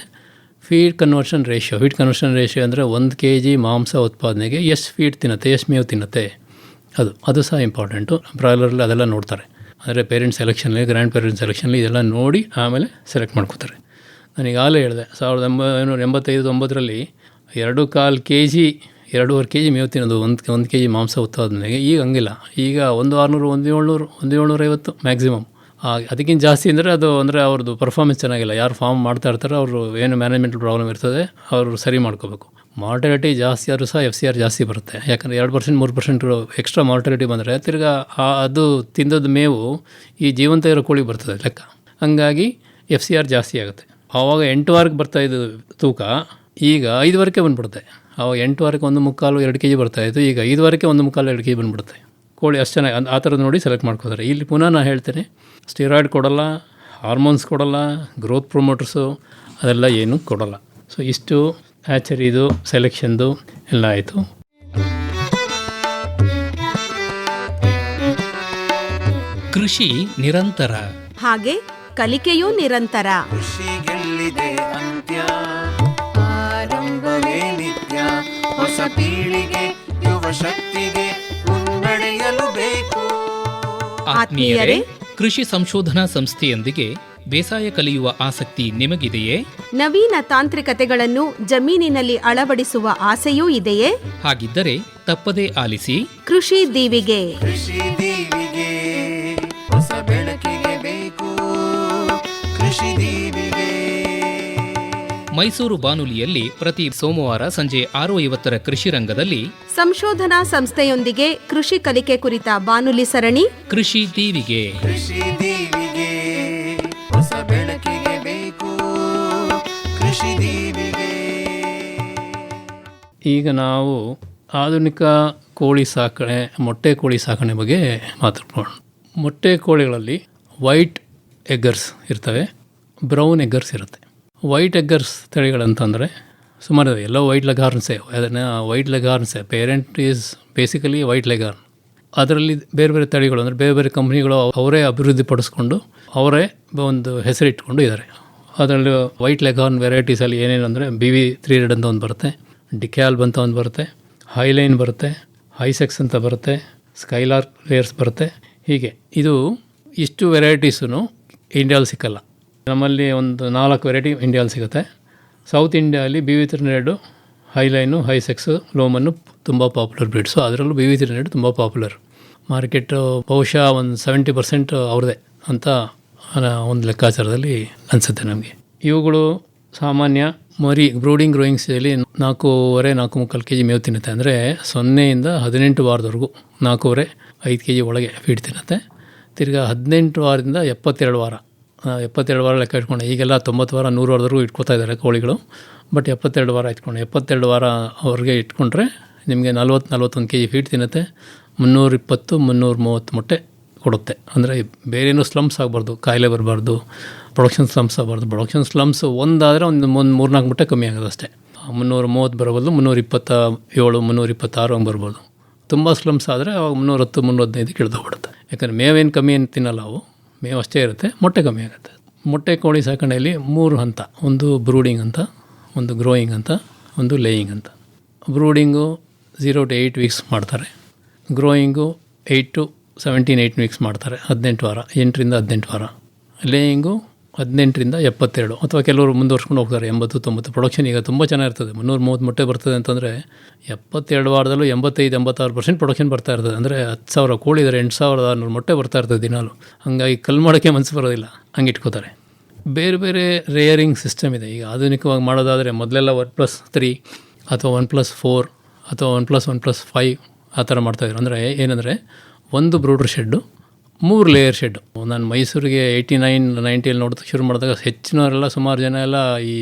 ಫೀಡ್ ಕನ್ವರ್ಷನ್ ರೇಷಿಯೋ ಅಂದರೆ 1 kg ಮಾಂಸ ಉತ್ಪಾದನೆಗೆ ಎಷ್ಟು ಫೀಡ್ ತಿನ್ನುತ್ತೆ, ಎಷ್ಟು ಮೇವು ತಿನ್ನುತ್ತೆ, ಅದು ಸಹ ಇಂಪಾರ್ಟೆಂಟು. ಬ್ರಾಯ್ಲರಲ್ಲಿ ಅದೆಲ್ಲ ನೋಡ್ತಾರೆ. ಅಂದರೆ ಪೇರೆಂಟ್ಸ್ ಸೆಲೆಕ್ಷನ್ಲಿ, ಗ್ರ್ಯಾಂಡ್ ಪೇರೆಂಟ್ಸ್ ಸೆಲೆಕ್ಷನ್ಲಿ ಇದೆಲ್ಲ ನೋಡಿ ಆಮೇಲೆ ಸೆಲೆಕ್ಟ್ ಮಾಡ್ಕೋತಾರೆ. ನಾನು ಈಗಾಗಲೇ ಹೇಳಿದೆ 1985-90ರಲ್ಲಿ 2.25 kg 2.5 kg ಮೇವು ತಿನ್ನೋದು 1 kg ಮಾಂಸ ಉತ್ಪಾದನೆಗೆ. ಈಗ ಹಂಗಿಲ್ಲ. ಈಗ 1600, 1750 ಮ್ಯಾಕ್ಸಿಮಮ್. ಅದಕ್ಕಿಂತ ಜಾಸ್ತಿ ಅಂದರೆ ಅವ್ರದ್ದು ಪರ್ಫಾರ್ಮೆನ್ಸ್ ಚೆನ್ನಾಗಿಲ್ಲ. ಯಾರು ಫಾರ್ಮ್ ಮಾಡ್ತಾ ಇರ್ತಾರೋ ಅವರು ಏನು ಮ್ಯಾನೇಜ್ಮೆಂಟಲ್ ಪ್ರಾಬ್ಲಮ್ ಇರ್ತದೆ, ಅವರು ಸರಿ ಮಾಡ್ಕೋಬೇಕು. ಮಾರ್ಟಾಲಿಟಿ ಜಾಸ್ತಿ ಆದರೂ ಸಹ FCR ಜಾಸ್ತಿ ಬರುತ್ತೆ. ಯಾಕಂದರೆ 2%, 3% ಎಕ್ಸ್ಟ್ರಾ ಮಾರ್ಟಾಲಿಟಿ ಬಂದರೆ ತಿರ್ಗಾ ಅದು ತಿಂದದ ಮೇವು ಈ ಜೀವಂತ ಇರೋ ಕೋಳಿ ಬರ್ತದೆ ಲೆಕ್ಕ. ಹಾಗಾಗಿ FCR ಜಾಸ್ತಿ ಆಗುತ್ತೆ. ಆವಾಗ 8 ವಾರಕ್ಕೆ ಬರ್ತಾಯಿದ್ದು ತೂಕ ಈಗ 5 ವಾರಕ್ಕೆ ಬಂದುಬಿಡುತ್ತೆ. ಆವಾಗ 8 ವಾರಕ್ಕೆ 1.25, 2 kg ಬರ್ತಾಯಿತ್ತು. ಈಗ 5 ವಾರಕ್ಕೆ 1.25, 2 kg ಬಂದುಬಿಡುತ್ತೆ. ಕೋಳಿ ಅಷ್ಟು ಚೆನ್ನಾಗಿ ಆ ಥರದ್ದು ನೋಡಿ ಸೆಲೆಕ್ಟ್ ಮಾಡ್ಕೋತಾರೆ. ಇಲ್ಲಿ ಪುನಃ ನಾನು ಹೇಳ್ತೇನೆ, ಸ್ಟೀರಾಯ್ಡ್ ಕೊಡಲ್ಲ, ಹಾರ್ಮೋನ್ಸ್ ಕೊಡಲ್ಲ, ಗ್ರೋತ್ ಪ್ರೊಮೋಟರ್ಸು ಅದೆಲ್ಲ ಏನೂ ಕೊಡಲ್ಲ. ಸೊ ಇಷ್ಟು ಹ್ಯಾಚರಿದು ಸೆಲೆಕ್ಷನ್ದು ಎಲ್ಲ ಆಯಿತು. ಕೃಷಿ ನಿರಂತರ, ಹಾಗೆ ಕಲಿಕೆಯೂ ನಿರಂತರ. ಕೃಷಿಗೆಲ್ಲಿದೆ ಅಂತ್ಯ, ಆರಂಭವೇ ನಿತ್ಯ. ಹೊಸ ಪೀಳಿಗೆ ಯುವ ಶಕ್ತಿಗೆ ಮುನ್ನಡೆಯಲು ಬೇಕು. ಆತ್ಮೀಯರೇ, ಕೃಷಿ ಸಂಶೋಧನಾ ಸಂಸ್ಥೆಯೊಂದಿಗೆ ಬೇಸಾಯ ಕಲಿಯುವ ಆಸಕ್ತಿ ನಿಮಗಿದೆಯೇ? ನವೀನ ತಾಂತ್ರಿಕತೆಗಳನ್ನು ಜಮೀನಿನಲ್ಲಿ ಅಳವಡಿಸುವ ಆಸೆಯೂ ಇದೆಯೇ? ಹಾಗಿದ್ದರೆ ತಪ್ಪದೇ ಆಲಿಸಿ ಕೃಷಿ ದೀವಿಗೆ. ಕೃಷಿ ದೀವಿಗೆ ಹೊಸ ಬೆಳಕಿಗೆ ಬೇಕು ಮೈಸೂರು ಬಾನುಲಿಯಲ್ಲಿ ಪ್ರತಿ ಸೋಮವಾರ ಸಂಜೆ 6:50 ಕೃಷಿ ರಂಗದಲ್ಲಿ ಸಂಶೋಧನಾ ಸಂಸ್ಥೆಯೊಂದಿಗೆ ಕೃಷಿ ಕಲಿಕೆ ಕುರಿತ ಬಾನುಲಿ ಸರಣಿ ಕೃಷಿ ದೀವಿಗೆ. ಕೃಷಿ ದೀವಿಗೆ ಹೊಸ ಬೆಳಕಿಗೆ ಬೇಕು ಕೃಷಿ ದೀವಿಗೆ. ಈಗ ನಾವು ಆಧುನಿಕ ಕೋಳಿ ಸಾಕಣೆ, ಮೊಟ್ಟೆ ಕೋಳಿ ಸಾಕಣೆ ಬಗ್ಗೆ ಮಾತಾಡೋಣ. ಮೊಟ್ಟೆ ಕೋಳಿಗಳಲ್ಲಿ ವೈಟ್ ಎಗ್ಗರ್ಸ್ ಇರ್ತವೆ, ಬ್ರೌನ್ ಎಗ್ಗರ್ಸ್ ಇರುತ್ತೆ. ವೈಟ್ ಎಗ್ಗರ್ಸ್ ತಳಿಗಳಂತಂದರೆ ಸುಮಾರು ಎಲ್ಲ ವೈಟ್ ಲೆಗಾರ್ನ್ಸೇ. ಅದನ್ನು ವೈಟ್ ಲೆಗಾರ್ನ್ಸೇ, parent is basically white leghorn. ಅದರಲ್ಲಿ ಬೇರೆ ಬೇರೆ ತಳಿಗಳು ಅಂದರೆ ಬೇರೆ ಬೇರೆ ಕಂಪ್ನಿಗಳು ಅವರೇ ಅಭಿವೃದ್ಧಿಪಡಿಸ್ಕೊಂಡು ಅವರೇ ಒಂದು ಹೆಸರಿಟ್ಕೊಂಡು ಇದ್ದಾರೆ. ಅದರಲ್ಲಿ ವೈಟ್ ಲೆಗಾರ್ನ್ ವೆರೈಟೀಸಲ್ಲಿ ಏನೇನು ಅಂದರೆ BV300 ಅಂತ ಒಂದು ಬರುತ್ತೆ, ಡಿಕ್ಯಾಲ್ಬ್ ಅಂತ ಒಂದು ಬರುತ್ತೆ, ಹೈಲೈನ್ ಬರುತ್ತೆ, ಹೈಸೆಕ್ಸ್ ಅಂತ ಬರುತ್ತೆ, ಸ್ಕೈಲಾರ್ ಲೇಯರ್ಸ್ ಬರುತ್ತೆ. ಹೀಗೆ ಇದು ಇಷ್ಟು ವೆರೈಟೀಸು ಇಂಡಿಯಾದಲ್ಲಿ ಸಿಕ್ಕಲ್ಲ. ನಮ್ಮಲ್ಲಿ ಒಂದು 4 ವೆರೈಟಿ ಇಂಡಿಯಾದಲ್ಲಿ ಸಿಗುತ್ತೆ. ಸೌತ್ ಇಂಡಿಯಾದಲ್ಲಿ BV300, ಹೈಲೈನು, ಹೈಸೆಕ್ಸು, ಲೋಮನ್ನು ತುಂಬ ಪಾಪ್ಯುಲರ್ ಬ್ರೀಡ್ಸು. ಅದರಲ್ಲೂ BV300 ತುಂಬ ಪಾಪ್ಯುಲರ್. ಮಾರ್ಕೆಟು ಬಹುಶಃ ಒಂದು 70% ಅವ್ರದ್ದೇ ಅಂತ ಒಂದು ಲೆಕ್ಕಾಚಾರದಲ್ಲಿ ಅನಿಸುತ್ತೆ ನಮಗೆ. ಇವುಗಳು ಸಾಮಾನ್ಯ ಮರಿ ಬ್ರೂಡಿಂಗ್ ಗ್ರೋಯಿಂಗ್ ಸ್ಟೇಜಲ್ಲಿ 4.5-4.75 kg ಮೇವು ತಿನ್ನುತ್ತೆ. ಅಂದರೆ 0ಇಂದ 18 ವಾರದವರೆಗೂ 4.5-5 kg ಒಳಗೆ ಫೀಡ್ ತಿನ್ನುತ್ತೆ. ತಿರ್ಗಾ 18 ವಾರದಿಂದ 72 ವಾರ 72 ವಾರ ಲೆಕ್ಕ ಇಟ್ಕೊಂಡು, ಈಗೆಲ್ಲ 90 ವಾರ 100 ವಾರದವರೆಗೂ ಇಟ್ಕೊತಾ ಇದ್ದಾರೆ ಕೋಳಿಗಳು. ಬಟ್ 72 ವಾರ ಇಟ್ಕೊಂಡು 72 ವಾರ ಅವ್ರಿಗೆ ಇಟ್ಕೊಂಡ್ರೆ ನಿಮಗೆ 40-41 kg ಫೀಡ್ ತಿನ್ನುತ್ತೆ. 320-330 ಮೊಟ್ಟೆ ಕೊಡುತ್ತೆ. ಅಂದರೆ ಬೇರೇನೂ ಸ್ಲಮ್ಸ್ ಆಗಬಾರ್ದು, ಕಾಯಿಲೆ ಬರಬಾರ್ದು, ಪ್ರೊಡಕ್ಷನ್ ಸ್ಲಮ್ಸ್ ಆಗಬಾರ್ದು. ಪ್ರೊಡಕ್ಷನ್ ಸ್ಲಮ್ಸ್ ಒಂದಾದರೆ ಒಂದು 3-4 ಮೊಟ್ಟೆ ಕಮ್ಮಿ ಆಗೋದು ಅಷ್ಟೇ. 330 ಬರಬಾರ್ದು, 327, 326 ಹಂಗೆ ಬರ್ಬೋದು. ತುಂಬ ಸ್ಲಮ್ಸ್ ಆದರೆ ಅವಾಗ 310-315 ಇಳಿದೋಗ್ಬಿಡುತ್ತೆ. ಯಾಕಂದರೆ ಮೇವೇನು ಕಮ್ಮಿ ಏನು ತಿನ್ನಲ್ಲ, ಅವು ಮೇವು ಅಷ್ಟೇ ಇರುತ್ತೆ, ಮೊಟ್ಟೆ ಕಮ್ಮಿ ಆಗುತ್ತೆ. ಮೊಟ್ಟೆ ಕೋಳಿ ಸಾಕಣೆಯಲ್ಲಿ 3 ಹಂತ. ಒಂದು ಬ್ರೂಡಿಂಗ್ ಅಂತ, ಒಂದು ಗ್ರೋಯಿಂಗ್ ಅಂತ, ಒಂದು ಲೇಯಿಂಗ್ ಅಂತ. ಬ್ರೂಡಿಂಗು 0 to 8 ವೀಕ್ಸ್ ಮಾಡ್ತಾರೆ. ಗ್ರೋಯಿಂಗು 8 to 17-18 ವೀಕ್ಸ್ ಮಾಡ್ತಾರೆ, 18 ವಾರ, 8ರಿಂದ 18 ವಾರ. ಲೇಯಿಂಗು 18ರಿಂದ 72, ಅಥವಾ ಕೆಲವರು ಮುಂದುವರ್ಸ್ಕೊಂಡು ಹೋಗ್ತಾರೆ 80-90. ಪ್ರೊಡಕ್ಷನ್ ಈಗ ತುಂಬ ಚೆನ್ನಾಗಿರ್ತದೆ. 330 ಮೊಟ್ಟೆ ಬರ್ತದೆ ಅಂತಂದರೆ 72 ವಾರದಲ್ಲೂ 85-86% ಪ್ರೊಡಕ್ಷನ್ ಬರ್ತಾ ಇರ್ತದೆ. ಅಂದರೆ 10,000 ಕೋಳಿ ಇದ್ದಾರೆ, 8,600 ಮೊಟ್ಟೆ ಬರ್ತಾ ಇರ್ತದೆ ದಿನಾಲು. ಹಾಗಾಗಿ ಕಲ್ ಮಾಡೋಕ್ಕೆ ಮನಸ್ಸು ಬರೋದಿಲ್ಲ, ಹಂಗೆ ಇಟ್ಕೋತಾರೆ. ಬೇರೆ ಬೇರೆ ರೇಯರಿಂಗ್ ಸಿಸ್ಟಮ್ ಇದೆ. ಈಗ ಆಧುನಿಕವಾಗಿ ಮಾಡೋದಾದರೆ ಮೊದಲೆಲ್ಲ 1+3 ಅಥವಾ 1+4 ಅಥವಾ 1+1+5 ಆ ಥರ ಮಾಡ್ತಾಯಿದ್ರು. ಅಂದರೆ ಏನಂದರೆ ಒಂದು ಬ್ರೂಡರ್ ಶೆಡ್ಡು, 3 ಲೇಯರ್ ಶೆಡ್ಡು. ನಾನು ಮೈಸೂರಿಗೆ 89-90 ನೋಡೋದಕ್ಕೆ ಶುರು ಮಾಡಿದಾಗ ಹೆಚ್ಚಿನವರೆಲ್ಲ, ಸುಮಾರು ಜನ ಎಲ್ಲ ಈ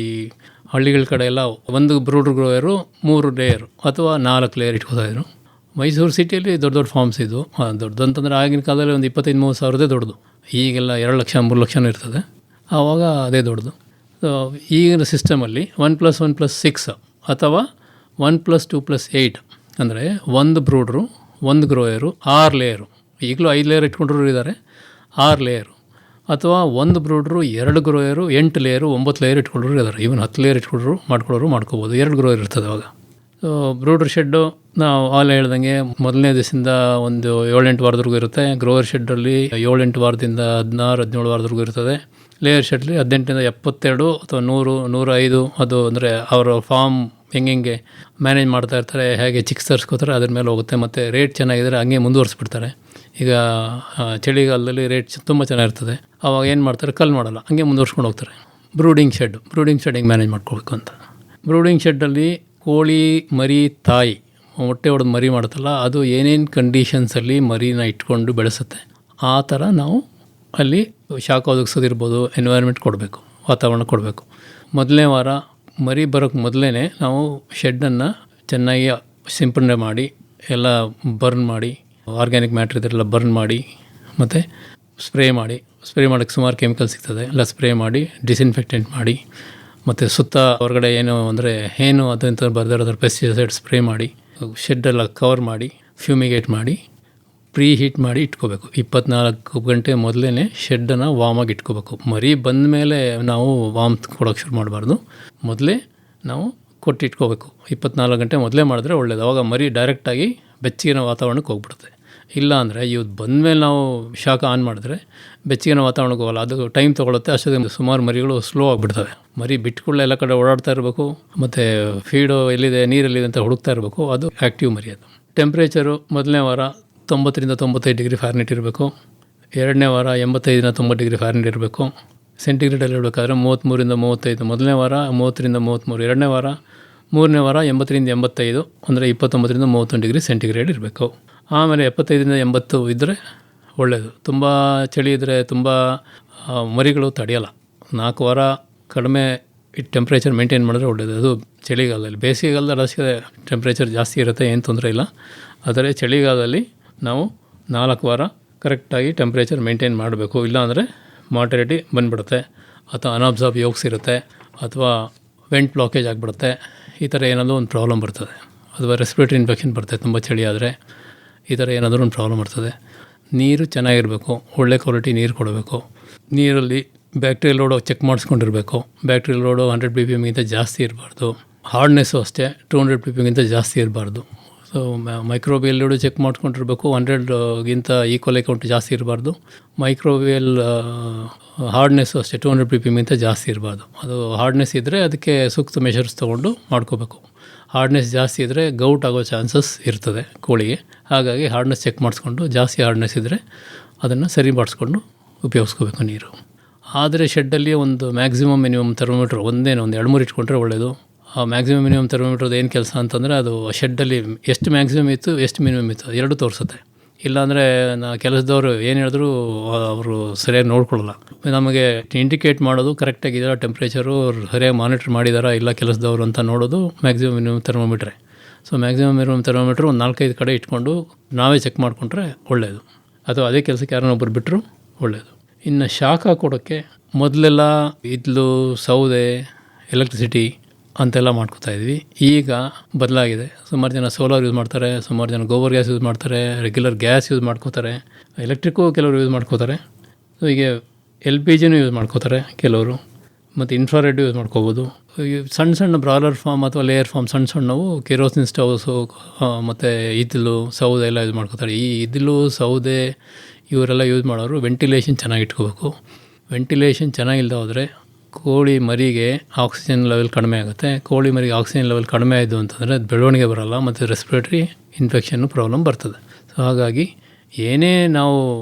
ಹಳ್ಳಿಗಳ ಕಡೆ ಎಲ್ಲ ಒಂದು ಬ್ರೂಡರ್ ಗ್ರೋಯರು 3 ಲೇಯರು ಅಥವಾ 4 ಲೇಯರ್ ಇಟ್ಕೋತಾಯಿದ್ರು. ಮೈಸೂರು ಸಿಟಿಯಲ್ಲಿ ದೊಡ್ಡ ದೊಡ್ಡ ಫಾರ್ಮ್ಸ್ ಇದ್ದು. ದೊಡ್ಡದು ಅಂತಂದರೆ ಆಗಿನ ಕಾಲದಲ್ಲಿ ಒಂದು 25-30 ಸಾವಿರದೇ ದೊಡ್ಡದು. ಈಗೆಲ್ಲ 2 ಲಕ್ಷ 3 ಲಕ್ಷನೂ ಇರ್ತದೆ. ಆವಾಗ ಅದೇ ದೊಡ್ಡದು. ಈಗಿನ ಸಿಸ್ಟಮಲ್ಲಿ 1+1+6 ಅಥವಾ 1+2+8 ಅಂದರೆ ಒಂದು ಬ್ರೂಡ್ರು, ಒಂದು ಗ್ರೋಯರು, 6 ಲೇಯರು. ಈಗಲೂ 5 ಲೇಯರ್ ಇಟ್ಕೊಂಡ್ರು ಇದ್ದಾರೆ, 6 ಲೇಯರು. ಅಥವಾ ಒಂದು ಬ್ರೂಡ್ರು, 2 ಗ್ರೋಯರು, 8 ಲೇಯರು, 9 ಲೇಯರ್ ಇಟ್ಕೊಂಡ್ರು ಇದ್ದಾರೆ. ಈವನ್ 10 ಲೇಯರ್ ಇಟ್ಕೊಂಡ್ರು ಮಾಡ್ಕೋಬೋದು. 2 ಗ್ರೋಯರ್ ಇರ್ತದೆ ಅವಾಗ. ಬ್ರೂಡರ್ ಶೆಡ್ಡು ನಾವು ಆಲ್ ಹೇಳ್ದಂಗೆ ಮೊದಲನೇ ದಿವಸದಿಂದ ಒಂದು 7-8 ವಾರದವರೆಗೂ ಇರುತ್ತೆ. ಗ್ರೋಯರ್ ಶೆಡ್ಡಲ್ಲಿ 7-8 ವಾರದಿಂದ 16-17 ವಾರದವರೆಗೂ ಇರ್ತದೆ. ಲೇಯರ್ ಶೆಡ್ಲಿ 18ರಿಂದ 72 ಅಥವಾ 100-105. ಅದು ಅಂದರೆ ಅವರ ಫಾರ್ಮ್ ಹೆಂಗೆ ಮ್ಯಾನೇಜ್ ಮಾಡ್ತಾ ಇರ್ತಾರೆ, ಹೇಗೆ ಚಿಕ್ಸ್ ತರಿಸ್ಕೋತಾರೆ ಅದ್ರ ಮೇಲೆ ಹೋಗುತ್ತೆ. ಮತ್ತು ರೇಟ್ ಚೆನ್ನಾಗಿದ್ದರೆ ಹಂಗೆ ಮುಂದುವರಿಸ್ಬಿಡ್ತಾರೆ. ಈಗ ಚಳಿಗಾಲದಲ್ಲಿ ರೇಟ್ ತುಂಬ ಚೆನ್ನಾಗಿರ್ತದೆ, ಆವಾಗ ಏನು ಮಾಡ್ತಾರೆ, ಕಲ್ ಮಾಡಲ್ಲ, ಹಂಗೆ ಮುಂದುವರ್ಸ್ಕೊಂಡು ಹೋಗ್ತಾರೆ. ಬ್ರೂಡಿಂಗ್ ಶೆಡ್ ಹಿಂಗೆ ಮ್ಯಾನೇಜ್ ಮಾಡ್ಕೊಳ್ಬೇಕು ಅಂತ. ಬ್ರೂಡಿಂಗ್ ಶೆಡ್ಡಲ್ಲಿ ಕೋಳಿ ಮರಿ ತಾಯಿ ಮೊಟ್ಟೆ ಹೊಡೆದು ಮರಿ ಮಾಡುತ್ತಲ್ಲ, ಅದು ಏನೇನು ಕಂಡೀಷನ್ಸಲ್ಲಿ ಮರಿನ ಇಟ್ಕೊಂಡು ಬೆಳೆಸುತ್ತೆ ಆ ಥರ ನಾವು ಅಲ್ಲಿ ಶಾಖ ಒದಗಿಸೋದಿರ್ಬೋದು, ಎನ್ವೈರ್ಮೆಂಟ್ ಕೊಡಬೇಕು, ವಾತಾವರಣ ಕೊಡಬೇಕು. ಮೊದಲನೇ ವಾರ ಮರಿ ಬರೋಕ್ಕೆ ಮೊದಲೇ ನಾವು ಶೆಡ್ಡನ್ನು ಚೆನ್ನಾಗಿ ಸಿಂಪಡಣೆ ಮಾಡಿ, ಎಲ್ಲ ಬರ್ನ್ ಮಾಡಿ, ಆರ್ಗ್ಯಾನಿಕ್ ಮ್ಯಾಟ್ರ್ ಇದೆಲ್ಲ ಬರ್ನ್ ಮಾಡಿ, ಮತ್ತು ಸ್ಪ್ರೇ ಮಾಡೋಕ್ಕೆ ಸುಮಾರು ಕೆಮಿಕಲ್ ಸಿಗ್ತದೆ, ಎಲ್ಲ ಸ್ಪ್ರೇ ಮಾಡಿ, ಡಿಸ್ಇನ್ಫೆಕ್ಟೆಂಟ್ ಮಾಡಿ, ಮತ್ತು ಸುತ್ತ ಹೊರಗಡೆ ಏನು ಅಂದರೆ ಏನು ಅದಂತ ಬರ್ದಿರೋದ್ರ ಪೆಸ್ಟಿಸೈಡ್ ಸ್ಪ್ರೇ ಮಾಡಿ, ಶೆಡ್ಡೆಲ್ಲ ಕವರ್ ಮಾಡಿ, ಫ್ಯೂಮಿಗೇಟ್ ಮಾಡಿ, ಪ್ರೀ ಹೀಟ್ ಮಾಡಿ ಇಟ್ಕೋಬೇಕು. 24 ಗಂಟೆ ಮೊದಲೇ ಶೆಡ್ಡನ್ನು ವಾಮಾಗಿ ಇಟ್ಕೋಬೇಕು. ಮರಿ ಬಂದ ಮೇಲೆ ನಾವು ವಾಮ್ ಕೊಡೋಕ್ಕೆ ಶುರು ಮಾಡಬಾರ್ದು, ಮೊದಲೇ ನಾವು ಕೊಟ್ಟಿಟ್ಕೋಬೇಕು. 24 ಗಂಟೆ ಮೊದಲೇ ಮಾಡಿದ್ರೆ ಒಳ್ಳೆಯದು. ಆವಾಗ ಮರಿ ಡೈರೆಕ್ಟಾಗಿ ಬೆಚ್ಚಗಿನ ವಾತಾವರಣಕ್ಕೆ ಹೋಗ್ಬಿಡುತ್ತೆ. ಇಲ್ಲ ಅಂದರೆ ಇವತ್ತು ಬಂದಮೇಲೆ ನಾವು ಶಾಖ ಆನ್ ಮಾಡಿದ್ರೆ ಬೆಚ್ಚಗಿನ ವಾತಾವರಣಕ್ಕೆ ಹೋಗಲ್ಲ, ಅದು ಟೈಮ್ ತೊಗೊಳುತ್ತೆ. ಅಷ್ಟೊಂದು ಸುಮಾರು ಮರಿಗಳು ಸ್ಲೋ ಆಗಿಬಿಡ್ತವೆ. ಮರಿ ಬಿಟ್ಕೊಳ್ಳೆ ಎಲ್ಲ ಕಡೆ ಓಡಾಡ್ತಾ ಇರಬೇಕು, ಮತ್ತು ಫೀಡು ಎಲ್ಲಿದೆ, ನೀರೆಲ್ಲಿದೆ ಅಂತ ಹುಡುಕ್ತಾ ಇರಬೇಕು. ಅದು ಆ್ಯಕ್ಟಿವ್ ಮರಿ. ಅದು ಟೆಂಪ್ರೇಚರು ಮೊದಲನೇ ವಾರ 90ರಿಂದ 95 ಡಿಗ್ರಿ ಫ್ಯಾರನ್ಹೀಟ್ ಇರಬೇಕು. ಎರಡನೇ ವಾರ 85ರಿಂದ 90 ಡಿಗ್ರಿ ಫ್ಯಾರನ್ಹೀಟ್ ಇರಬೇಕು. ಸೆಂಟಿಗ್ರೇಡಲ್ಲಿ ಇಡಬೇಕಾದ್ರೆ 33ರಿಂದ 35, ಮೊದಲನೇ ವಾರ 30ರಿಂದ 33, ಎರಡನೇ ವಾರ, ಮೂರನೇ ವಾರ 80ರಿಂದ 85, ಅಂದರೆ 29ರಿಂದ 31 ಡಿಗ್ರಿ ಸೆಂಟಿಗ್ರೇಡ್ ಇರಬೇಕು. ಆಮೇಲೆ 75ರಿಂದ 80 ಇದ್ದರೆ ಒಳ್ಳೆಯದು. ತುಂಬ ಚಳಿ ಇದ್ದರೆ ತುಂಬ ಮರಿಗಳು ತಡೆಯಲ್ಲ. 4 ವಾರ ಕಡಿಮೆ ಟೆಂಪ್ರೇಚರ್ ಮೇಂಟೈನ್ ಮಾಡಿದ್ರೆ ಒಳ್ಳೆಯದು. ಅದು ಚಳಿಗಾಲದಲ್ಲಿ. ಬೇಸಿಗೆಗಾಲದಲ್ಲಿ ಅಷ್ಟೇ ಟೆಂಪ್ರೇಚರ್ ಜಾಸ್ತಿ ಇರುತ್ತೆ, ಏನು ತೊಂದರೆ ಇಲ್ಲ. ಆದರೆ ಚಳಿಗಾಲದಲ್ಲಿ ನಾವು 4 ವಾರ ಕರೆಕ್ಟಾಗಿ ಟೆಂಪ್ರೇಚರ್ ಮೇಂಟೈನ್ ಮಾಡಬೇಕು. ಇಲ್ಲಾಂದರೆ ಮಾರ್ಟಲಿಟಿ ಬಂದುಬಿಡುತ್ತೆ, ಅಥವಾ ಅನಾಬ್ಸಾರ್ಬ್ ಯೋಗ್ಸ್ ಇರುತ್ತೆ, ಅಥವಾ ವೆಂಟ್ ಬ್ಲಾಕೇಜ್ ಆಗಿಬಿಡುತ್ತೆ. ಈ ಥರ ಏನಾದರೂ ಒಂದು ಪ್ರಾಬ್ಲಮ್ ಬರ್ತದೆ. ಅಥವಾ ರೆಸ್ಪಿರೇಟರಿ ಇನ್ಫೆಕ್ಷನ್ ಬರ್ತದೆ ತುಂಬ ಚಳಿ ಆದರೆ. ಈ ಥರ ಏನಾದರೂ ಒಂದು ಪ್ರಾಬ್ಲಮ್ ಬರ್ತದೆ. ನೀರು ಚೆನ್ನಾಗಿರಬೇಕು, ಒಳ್ಳೆ ಕ್ವಾಲಿಟಿ ನೀರು ಕೊಡಬೇಕು. ನೀರಲ್ಲಿ ಬ್ಯಾಕ್ಟೀರಿಯಲ್ ಲೋಡು ಚೆಕ್ ಮಾಡಿಸ್ಕೊಂಡಿರಬೇಕು. ಬ್ಯಾಕ್ಟೀರಿಯಲ್ ಲೋಡು 100 ppmಗಿಂತ ಜಾಸ್ತಿ ಇರಬಾರ್ದು. ಹಾರ್ಡ್ನೆಸ್ಸು ಅಷ್ಟೇ 200 ppmಗಿಂತ ಜಾಸ್ತಿ ಇರಬಾರ್ದು. ಸೊ ಮೈಕ್ರೋಬಿಯಲ್ ಲೋಡು ಚೆಕ್ ಮಾಡ್ಕೊಂಡಿರಬೇಕು. 100ಗಿಂತ ಈಕ್ವಲ್ ಅಕೌಂಟ್ ಜಾಸ್ತಿ ಇರಬಾರ್ದು. ಮೈಕ್ರೋಬಿಯಲ್ ಹಾರ್ಡ್ನೆಸ್ಸು ಅಷ್ಟೇ 200 ppmಗಿಂತ ಜಾಸ್ತಿ ಇರಬಾರ್ದು. ಅದು ಹಾರ್ಡ್ನೆಸ್ ಇದ್ದರೆ ಅದಕ್ಕೆ ಸೂಕ್ತ ಮೆಷರ್ಸ್ ತೊಗೊಂಡು ಮಾಡ್ಕೋಬೇಕು. ಹಾರ್ಡ್ನೆಸ್ ಜಾಸ್ತಿ ಇದ್ದರೆ ಗೌಟ್ ಆಗೋ ಚಾನ್ಸಸ್ ಇರ್ತದೆ ಕೋಳಿಗೆ. ಹಾಗಾಗಿ ಹಾರ್ಡ್ನೆಸ್ ಚೆಕ್ ಮಾಡಿಸ್ಕೊಂಡು, ಜಾಸ್ತಿ ಹಾರ್ಡ್ನೆಸ್ ಇದ್ದರೆ ಅದನ್ನು ಸರಿ ಮಾಡಿಸ್ಕೊಂಡು ಉಪಯೋಗಿಸ್ಕೋಬೇಕು ನೀರು. ಆದರೆ ಶೆಡ್ಡಲ್ಲಿ ಒಂದು ಮ್ಯಾಕ್ಸಿಮಮ್ ಮಿನಿಮಮ್ ಥರ್ಮೋಮೀಟ್ರ್ ಒಂದು 2-3 ಇಟ್ಕೊಂಡ್ರೆ ಒಳ್ಳೆಯದು. ಆ ಮ್ಯಾಕ್ಸಿಮಮ್ ಮಿನಿಮಮ್ ಥರ್ಮೋಮೀಟ್ರದ್ದು ಏನು ಕೆಲಸ ಅಂತಂದರೆ, ಅದು ಶೆಡ್ಡಲ್ಲಿ ಎಷ್ಟು ಮ್ಯಾಕ್ಸಿಮಮ್ ಇತ್ತು, ಎಷ್ಟು ಮಿನಿಮಮ್ ಇತ್ತು, ಎರಡು ತೋರಿಸುತ್ತೆ. ಇಲ್ಲಾಂದರೆ ಕೆಲಸದವರು ಏನು ಹೇಳಿದ್ರು ಅವರು ಸರಿಯಾಗಿ ನೋಡ್ಕೊಳ್ಳಲ್ಲ. ನಮಗೆ ಇಂಡಿಕೇಟ್ ಮಾಡೋದು ಕರೆಕ್ಟಾಗಿದೆಯಾ ಟೆಂಪ್ರೇಚರು, ಸರಿಯಾಗಿ ಮಾನಿಟ್ರ್ ಮಾಡಿದಾರಾ ಇಲ್ಲ ಕೆಲಸದವರು ಅಂತ ನೋಡೋದು ಮ್ಯಾಕ್ಸಿಮಮ್ ಮಿನಿಮಮ್ ಥರ್ಮೋಮೀಟ್ರೆ. ಸೊ ಮ್ಯಾಕ್ಸಿಮಮ್ ಮಿನಿಮಮ್ ಥರ್ಮೋಮೀಟ್ರ್ ಒಂದು 4-5 ಕಡೆ ಇಟ್ಕೊಂಡು ನಾವೇ ಚೆಕ್ ಮಾಡಿಕೊಂಡ್ರೆ ಒಳ್ಳೆಯದು. ಅಥವಾ ಅದೇ ಕೆಲಸಕ್ಕೆ ಯಾರನ್ನೊಬ್ಬರು ಬಿಟ್ಟರು ಒಳ್ಳೆಯದು. ಇನ್ನು ಶಾಖ ಕೊಡೋಕ್ಕೆ ಮೊದಲೆಲ್ಲ ಇದ್ಲು, ಸೌದೆ, ಎಲೆಕ್ಟ್ರಿಸಿಟಿ ಅಂತೆಲ್ಲ ಮಾಡ್ಕೋತಾಯಿದ್ವಿ. ಈಗ ಬದಲಾಗಿದೆ. ಸುಮಾರು ಜನ ಸೋಲಾರ್ ಯೂಸ್ ಮಾಡ್ತಾರೆ, ಸುಮಾರು ಜನ ಗೋಬರ್ ಗ್ಯಾಸ್ ಯೂಸ್ ಮಾಡ್ತಾರೆ, ರೆಗ್ಯುಲರ್ ಗ್ಯಾಸ್ ಯೂಸ್ ಮಾಡ್ಕೋತಾರೆ, ಎಲೆಕ್ಟ್ರಿಕ್ಕು ಕೆಲವರು ಯೂಸ್ ಮಾಡ್ಕೋತಾರೆ. ಸೊ ಈಗ LPGನೂ ಯೂಸ್ ಮಾಡ್ಕೋತಾರೆ ಕೆಲವರು, ಮತ್ತು ಇನ್ಫ್ರಾರೆಡ್ ಯೂಸ್ ಮಾಡ್ಕೋಬೋದು. ಈ ಸಣ್ಣ ಸಣ್ಣ ಬ್ರಾಯ್ಲರ್ ಫಾರ್ಮ್ ಅಥವಾ ಲೇಯರ್ ಫಾರ್ಮ್ ಸಣ್ಣವು ಕೆರೋಸಿನ್ ಸ್ಟವ್ಸು ಮತ್ತು ಇದ್ಲು, ಸೌದೆ ಎಲ್ಲ ಯೂಸ್ ಮಾಡ್ಕೋತಾರೆ. ಈ ಇದ್ಲು, ಸೌದೆ ಇವರೆಲ್ಲ ಯೂಸ್ ಮಾಡೋರು ವೆಂಟಿಲೇಷನ್ ಚೆನ್ನಾಗಿ ಇಟ್ಕೋಬೇಕು. ವೆಂಟಿಲೇಷನ್ ಚೆನ್ನಾಗಿಲ್ಲದೆ ಹೋದರೆ ಕೋಳಿ ಮರಿಗೆ ಆಕ್ಸಿಜನ್ ಲೆವೆಲ್ ಕಡಿಮೆ ಆಗುತ್ತೆ. ಕೋಳಿ ಮರಿಗೆ ಆಕ್ಸಿಜನ್ ಲೆವೆಲ್ ಕಡಿಮೆ ಆಯಿತು ಅಂತಂದರೆ ಅದು ಬೆಳವಣಿಗೆ ಬರೋಲ್ಲ, ಮತ್ತು ರೆಸ್ಪಿರೇಟರಿ ಇನ್ಫೆಕ್ಷನ್ನು ಪ್ರಾಬ್ಲಮ್ ಬರ್ತದೆ. ಸೊ ಹಾಗಾಗಿ ಏನೇ ನಾವು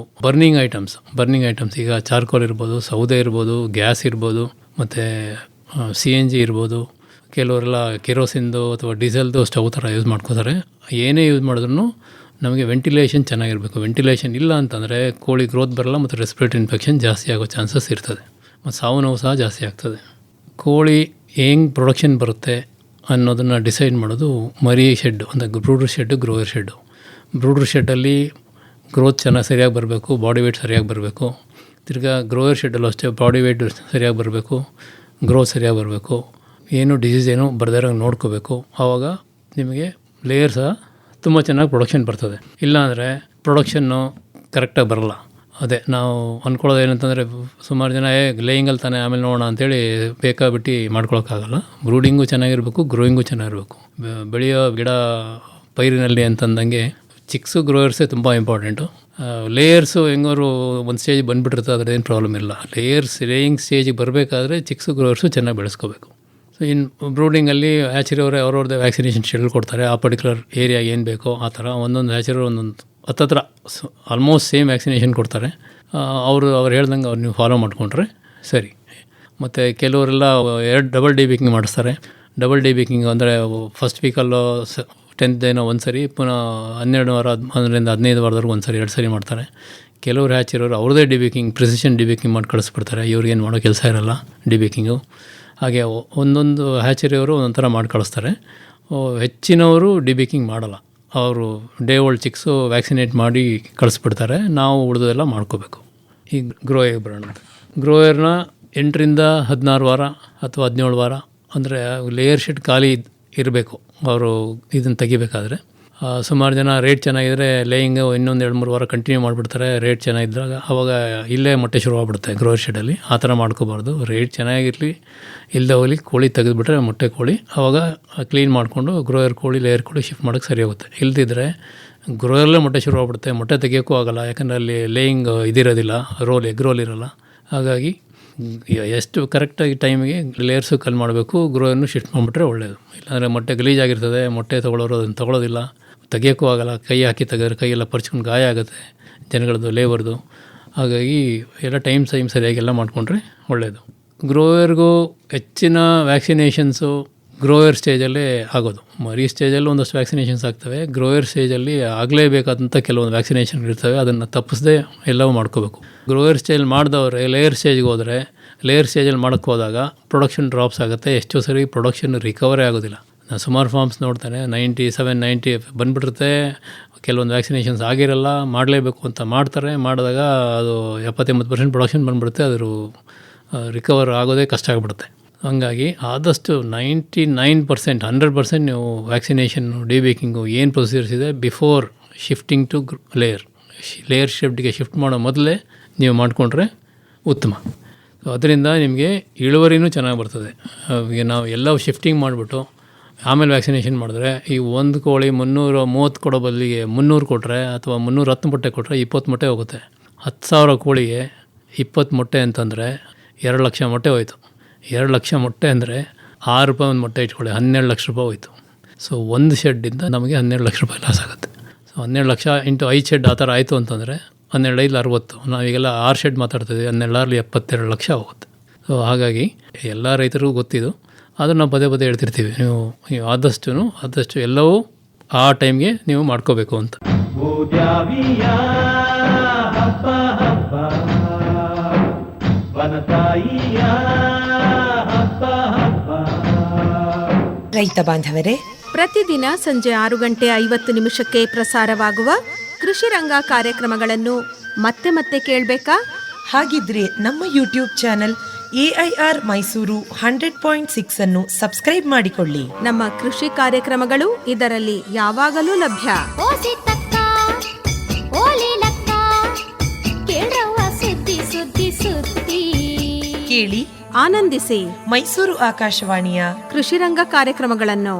ಬರ್ನಿಂಗ್ ಐಟಮ್ಸ್ ಈಗ ಚಾರ್ಕೋಲ್ ಇರ್ಬೋದು, ಸೌದೆ ಇರ್ಬೋದು, ಗ್ಯಾಸ್ ಇರ್ಬೋದು, ಮತ್ತು CNG ಇರ್ಬೋದು. ಕೆಲವರೆಲ್ಲ ಕೆರೋಸಿನ್ದು ಅಥವಾ ಡೀಸೆಲ್ದು ಸ್ಟವ್ ಥರ ಯೂಸ್ ಮಾಡ್ಕೋತಾರೆ. ಏನೇ ಯೂಸ್ ಮಾಡಿದ್ರೂ ನಮಗೆ ವೆಂಟಿಲೇಷನ್ ಚೆನ್ನಾಗಿರಬೇಕು. ವೆಂಟಿಲೇಷನ್ ಇಲ್ಲ ಅಂತಂದರೆ ಕೋಳಿ ಗ್ರೋತ್ ಬರಲ್ಲ, ಮತ್ತು ರೆಸ್ಪಿರೇಟರಿ ಇನ್ಫೆಕ್ಷನ್ ಜಾಸ್ತಿ ಆಗೋ ಚಾನ್ಸಸ್ ಇರ್ತದೆ, ಮತ್ತು ಸಾವು ನೋವು ಸಹ ಜಾಸ್ತಿ ಆಗ್ತದೆ. ಕೋಳಿ ಹೆಂಗೆ ಪ್ರೊಡಕ್ಷನ್ ಬರುತ್ತೆ ಅನ್ನೋದನ್ನು ಡಿಸೈಡ್ ಮಾಡೋದು ಮರಿ ಶೆಡ್, ಅಂದರೆ brooder shed, grower shed. Brooder ಶೆಡ್ಡಲ್ಲಿ ಗ್ರೋತ್ ಸರಿಯಾಗಿ ಬರಬೇಕು, ಬಾಡಿ ವೇಟ್ ಸರಿಯಾಗಿ ಬರಬೇಕು. ತಿರ್ಗಾ ಗ್ರೋಯರ್ ಶೆಡ್ಡಲ್ಲೂ ಅಷ್ಟೇ ಬಾಡಿ ವೇಟ್ ಸರಿಯಾಗಿ ಬರಬೇಕು, ಗ್ರೋತ್ ಸರಿಯಾಗಿ ಬರಬೇಕು, ಏನು ಡಿಸೀಸ್ ಏನು ಬರ್ದಿರೋ ನೋಡ್ಕೋಬೇಕು. ಆವಾಗ ನಿಮಗೆ ಲೇಯರ್ ಸಹ ತುಂಬ ಚೆನ್ನಾಗಿ ಪ್ರೊಡಕ್ಷನ್ ಬರ್ತದೆ. ಇಲ್ಲಾಂದರೆ ಪ್ರೊಡಕ್ಷನ್ನು ಕರೆಕ್ಟಾಗಿ ಬರಲ್ಲ. ಅದೇ ನಾವು ಅಂದ್ಕೊಳ್ಳೋದು ಏನಂತಂದರೆ, ಸುಮಾರು ಜನ ಲೇಯಿಂಗಲ್ಲಿ ತಾನೇ ಆಮೇಲೆ ನೋಡೋಣ ಅಂತೇಳಿ ಬೇಕಾಬಿಟ್ಟು ಮಾಡ್ಕೊಳಕ್ಕಾಗಲ್ಲ. ಬ್ರೂಡಿಂಗು ಚೆನ್ನಾಗಿರಬೇಕು, ಗ್ರೋಯಿಂಗು ಚೆನ್ನಾಗಿರಬೇಕು. ಬೆಳೆಯೋ ಗಿಡ ಪೈರಿನಲ್ಲಿ ಅಂತಂದಂಗೆ ಚಿಕ್ಸು ಗ್ರೋಯರ್ಸೇ ತುಂಬ ಇಂಪಾರ್ಟೆಂಟು. ಲೇಯರ್ಸು ಹೆಂಗಾರು ಒಂದು ಸ್ಟೇಜಿಗೆ ಬಂದುಬಿಟ್ಟಿರ್ತದೆ, ಅದ್ರದ್ದೇನು ಪ್ರಾಬ್ಲಮ್ ಇಲ್ಲ. ಲೇಯಿಂಗ್ ಸ್ಟೇಜಿಗೆ ಬರಬೇಕಾದ್ರೆ ಚಿಕ್ಸು ಗ್ರೋಯರ್ಸು ಚೆನ್ನಾಗಿ ಬೆಳೆಸ್ಕೋಬೇಕು. ಸೊ ಇನ್ನು ಬ್ರೂಡಿಂಗಲ್ಲಿ ಹ್ಯಾಚರಿಯವರೇ ಅವ್ರವ್ರದ್ದೇ ವ್ಯಾಕ್ಸಿನೇಷನ್ ಶೆಡ್ಯೂಲ್ ಕೊಡ್ತಾರೆ. ಆ ಪರ್ಟಿಕ್ಯುಲರ್ ಏರಿಯಾ ಏನು ಬೇಕೋ ಆ ಥರ ಒಂದೊಂದು ಹ್ಯಾಚರಿ ಒಂದೊಂದು ಹತ್ತತ್ರ ಆಲ್ಮೋಸ್ಟ್ ಸೇಮ್ ವ್ಯಾಕ್ಸಿನೇಷನ್ ಕೊಡ್ತಾರೆ. ಅವ್ರು ಹೇಳ್ದಂಗೆ ಅವ್ರು ನೀವು ಫಾಲೋ ಮಾಡಿಕೊಂಡ್ರೆ ಸರಿ. ಮತ್ತು ಕೆಲವರೆಲ್ಲ ಡಬಲ್ ಡಿಬೇಕಿಂಗ್ ಮಾಡಿಸ್ತಾರೆ. ಡಬಲ್ ಡಿಬೇಕಿಂಗ್ ಅಂದರೆ ಫಸ್ಟ್ ವೀಕಲ್ಲೋ 10th ಡೇನೋ ಒಂದು ಸರಿ, ಪುನಃ 12 ವಾರ 15 ವಾರದವರೆಗೂ ಒಂದು ಸರಿ, 2 ಸರಿ ಮಾಡ್ತಾರೆ. ಕೆಲವರು ಹ್ಯಾಚರಿಯವರು ಅವ್ರದ್ದೇ ಡಿಬೇಕಿಂಗ್, ಪ್ರಿಸಿಷನ್ ಡಿಬೇಕಿಂಗ್ ಮಾಡಿ ಕಳಿಸ್ಬಿಡ್ತಾರೆ. ಇವ್ರಿಗೇನು ಮಾಡೋ ಕೆಲಸ ಇರೋಲ್ಲ ಡಿಬೇಕಿಂಗು. ಹಾಗೆ ಒಂದೊಂದು ಹ್ಯಾಚರಿಯವರು ಒಂದೊಂದು ಥರ ಮಾಡಿ ಕಳಿಸ್ತಾರೆ. ಹೆಚ್ಚಿನವರು ಡಿಬೇಕಿಂಗ್ ಮಾಡಲ್ಲ. ಅವರು ಡೇ ಓಲ್ಡ್ ಚಿಕ್ಸು ವ್ಯಾಕ್ಸಿನೇಟ್ ಮಾಡಿ ಕಳಿಸ್ಬಿಡ್ತಾರೆ. ನಾವು ಉಳಿದೆಲ್ಲ ಮಾಡ್ಕೋಬೇಕು. ಈಗ ಗ್ರೋಯರ್ ಬರೋಣ. ಗ್ರೋಯರ್ನ 8ರಿಂದ 16 ವಾರ ಅಥವಾ 17 ವಾರ, ಅಂದರೆ ಲೇಯರ್ ಶೆಡ್ ಖಾಲಿ ಇರಬೇಕು ಅವರು ಇದನ್ನು ತೆಗಿಬೇಕಾದ್ರೆ. ಸುಮಾರು ಜನ ರೇಟ್ ಚೆನ್ನಾಗಿದ್ದರೆ ಲೇಯಿಂಗು ಇನ್ನೊಂದು 2-3 ವಾರ ಕಂಟಿನ್ಯೂ ಮಾಡಿಬಿಡ್ತಾರೆ. ರೇಟ್ ಚೆನ್ನಾಗಿದ್ದಾಗ ಆವಾಗ ಇಲ್ಲೇ ಮೊಟ್ಟೆ ಶುರುವಾಗ್ಬಿಡುತ್ತೆ ಗ್ರೋಯರ್ ಶೆಡ್ಡಲ್ಲಿ. ಆ ಥರ ಮಾಡ್ಕೋಬಾರ್ದು. ರೇಟ್ ಚೆನ್ನಾಗಿರಲಿ, ಇಲ್ಲದೆ ಹೋಗಲಿ, ಕೋಳಿ ತೆಗೆದುಬಿಟ್ರೆ ಮೊಟ್ಟೆ ಕೋಳಿ ಆವಾಗ ಕ್ಲೀನ್ ಮಾಡಿಕೊಂಡು ಗ್ರೋಯರ್ ಕೋಳಿ, ಲೇಯರ್ ಕೋಳಿ ಶಿಫ್ಟ್ ಮಾಡೋಕ್ಕೆ ಸರಿ ಹೋಗುತ್ತೆ. ಇಲ್ದಿದ್ರೆ ಗ್ರೋಯರ್ಲೇ ಮೊಟ್ಟೆ ಶುರುವಾಗ್ಬಿಡುತ್ತೆ, ಮೊಟ್ಟೆ ತೆಗಿಯೋಕ್ಕೂ ಆಗೋಲ್ಲ. ಯಾಕಂದರೆ ಅಲ್ಲಿ ಲೇಯಿಂಗ್ ಇದಿರೋದಿಲ್ಲ, ಎಗ್ ರೋಲ್ ಇರೋಲ್ಲ. ಹಾಗಾಗಿ ಎಷ್ಟು ಕರೆಕ್ಟಾಗಿ ಟೈಮಿಗೆ ಲೇಯರ್ಸು ಕಲ್ ಮಾಡಬೇಕು, ಗ್ರೋಯರ್ನು ಶಿಫ್ಟ್ ಮಾಡಿಬಿಟ್ರೆ ಒಳ್ಳೆಯದು. ಇಲ್ಲಾಂದರೆ ಮೊಟ್ಟೆ ಗಲೀಜಾಗಿರ್ತದೆ, ಮೊಟ್ಟೆ ತೊಗೊಳೋರು ಅದನ್ನು ತೊಗೊಳೋದಿಲ್ಲ, ತೆಗಿಯೋಕ್ಕೂ ಆಗೋಲ್ಲ. ಕೈ ಹಾಕಿ ತೆಗೆದ್ರೆ ಕೈಯೆಲ್ಲ ಪರ್ಚ್ಕೊಂಡು ಗಾಯ ಆಗುತ್ತೆ ಜನಗಳದ್ದು, ಲೇಬರ್ದು. ಹಾಗಾಗಿ ಎಲ್ಲ ಟೈಮ್ ಸರಿಯಾಗೆಲ್ಲ ಮಾಡಿಕೊಂಡ್ರೆ ಒಳ್ಳೆಯದು. ಗ್ರೋಯರ್ಗೂ ಹೆಚ್ಚಿನ ವ್ಯಾಕ್ಸಿನೇಷನ್ಸು ಗ್ರೋಯರ್ ಸ್ಟೇಜಲ್ಲೇ ಆಗೋದು. ಮರಿ ಸ್ಟೇಜಲ್ಲಿ ಒಂದಷ್ಟು ವ್ಯಾಕ್ಸಿನೇಷನ್ಸ್ ಆಗ್ತವೆ. ಗ್ರೋಯರ್ ಸ್ಟೇಜಲ್ಲಿ ಆಗಲೇಬೇಕಾದಂಥ ಕೆಲವೊಂದು ವ್ಯಾಕ್ಸಿನೇಷನ್ಗಳಿರ್ತವೆ, ಅದನ್ನು ತಪ್ಪಿಸದೆ ಎಲ್ಲವೂ ಮಾಡ್ಕೋಬೇಕು. ಗ್ರೋಯರ್ ಸ್ಟೇಜ್ ಮಾಡಿದವ್ರೆ ಲೇಯರ್ ಸ್ಟೇಜ್ಗೆ ಹೋದರೆ, ಲೇಯರ್ ಸ್ಟೇಜಲ್ಲಿ ಮಾಡೋಕ್ಕೆ ಹೋದಾಗ ಪ್ರೊಡಕ್ಷನ್ ಡ್ರಾಪ್ಸ್ ಆಗುತ್ತೆ. ಎಷ್ಟೋ ಸರಿ ಪ್ರೊಡಕ್ಷನ್ ರಿಕವರೇ ಆಗೋದಿಲ್ಲ. ನಾನು ಸುಮಾರು ಫಾರ್ಮ್ಸ್ ನೋಡ್ತೇನೆ, 97-90 ಬಂದುಬಿಟ್ಟಿರುತ್ತೆ, ಕೆಲವೊಂದು ವ್ಯಾಕ್ಸಿನೇಷನ್ಸ್ ಆಗಿರಲ್ಲ, ಮಾಡಲೇಬೇಕು ಅಂತ ಮಾಡ್ತಾರೆ. ಮಾಡಿದಾಗ ಅದು 70-80% ಪ್ರೊಡಕ್ಷನ್ ಬಂದುಬಿಡುತ್ತೆ, ಅದ್ರ ರಿಕವರ್ ಆಗೋದೇ ಕಷ್ಟ ಆಗಿಬಿಡುತ್ತೆ. ಹಾಗಾಗಿ ಆದಷ್ಟು 99% 100% ನೀವು ವ್ಯಾಕ್ಸಿನೇಷನ್ನು, ಡಿಬೇಕಿಂಗು ಏನು ಪ್ರೊಸೀಜರ್ಸ್ ಇದೆ ಬಿಫೋರ್ ಶಿಫ್ಟಿಂಗ್ ಟು ಲೇಯರ್ ಶಿಫ್ಟ್ಗೆ ಶಿಫ್ಟ್ ಮಾಡೋ ಮೊದಲೇ ನೀವು ಮಾಡಿಕೊಂಡ್ರೆ ಉತ್ತಮ. ಸೊ ಅದರಿಂದ ನಿಮಗೆ ಇಳುವರಿನೂ ಚೆನ್ನಾಗಿ ಬರ್ತದೆ. ಈಗ ನಾವು ಎಲ್ಲವೂ ಶಿಫ್ಟಿಂಗ್ ಮಾಡಿಬಿಟ್ಟು ಆಮೇಲೆ ವ್ಯಾಕ್ಸಿನೇಷನ್ ಮಾಡಿದ್ರೆ, ಈ ಒಂದು ಕೋಳಿ 330 ಕೊಡೋ ಬದಲಿಗೆ 300 ಕೊಟ್ಟರೆ ಅಥವಾ 310 ಮೊಟ್ಟೆ ಕೊಟ್ಟರೆ 20 ಮೊಟ್ಟೆ ಹೋಗುತ್ತೆ. 10,000 ಕೋಳಿಗೆ 20 ಮೊಟ್ಟೆ ಅಂತಂದರೆ 2 ಲಕ್ಷ ಮೊಟ್ಟೆ ಹೋಯಿತು. 2 ಲಕ್ಷ ಮೊಟ್ಟೆ ಅಂದರೆ 6 ರೂಪಾಯಿ ಒಂದು ಮೊಟ್ಟೆ ಇಟ್ಕೊಳ್ಳಿ, 12 ಲಕ್ಷ ರೂಪಾಯಿ ಹೋಯಿತು. ಸೊ ಒಂದು ಶೆಡ್ಡಿಂದ ನಮಗೆ 12 ಲಕ್ಷ ರೂಪಾಯಿ ಲಾಸ್ ಆಗುತ್ತೆ. ಸೊ 12 ಲಕ್ಷ ಇಂಟು 5 ಶೆಡ್ ಆ ಥರ ಆಯಿತು ಅಂತಂದರೆ 12 5 60. ನಾವೀಗೆಲ್ಲ 6 ಶೆಡ್ ಮಾತಾಡ್ತಿದ್ವಿ, 12 72 ಲಕ್ಷ ಹೋಗುತ್ತೆ. ಸೊ ಹಾಗಾಗಿ ಎಲ್ಲ ರೈತರಿಗೂ ಗೊತ್ತಿದ್ದು, ಆದರೂ ನಾವು ಪದೇ ಹೇಳ್ತಿರ್ತೀವಿ, ನೀವು ಆದಷ್ಟು ಎಲ್ಲವೂ ಆ ಟೈಮ್ಗೆ ನೀವು ಮಾಡ್ಕೋಬೇಕು ಅಂತ. ರೈತ ಬಾಂಧವರೇ, ಪ್ರತಿದಿನ ಸಂಜೆ 6:50 ಪ್ರಸಾರವಾಗುವ ಕೃಷಿ ರಂಗ ಕಾರ್ಯಕ್ರಮಗಳನ್ನು ಮತ್ತೆ ಕೇಳಬೇಕಾ? ಹಾಗಿದ್ರೆ ನಮ್ಮ ಯೂಟ್ಯೂಬ್ ಚಾನೆಲ್ AIR ಮೈಸೂರು 100.6 ಅನ್ನು ಸಬ್ಸ್ಕ್ರೈಬ್ ಮಾಡಿಕೊಳ್ಳಿ. ನಮ್ಮ ಕೃಷಿ ಕಾರ್ಯಕ್ರಮಗಳು ಇದರಲ್ಲಿ ಯಾವಾಗಲೂ ಲಭ್ಯ. ಕೇಳಿ, ಆನಂದಿಸಿ ಮೈಸೂರು ಆಕಾಶವಾಣಿಯ ಕೃಷಿ ರಂಗ ಕಾರ್ಯಕ್ರಮಗಳನ್ನು.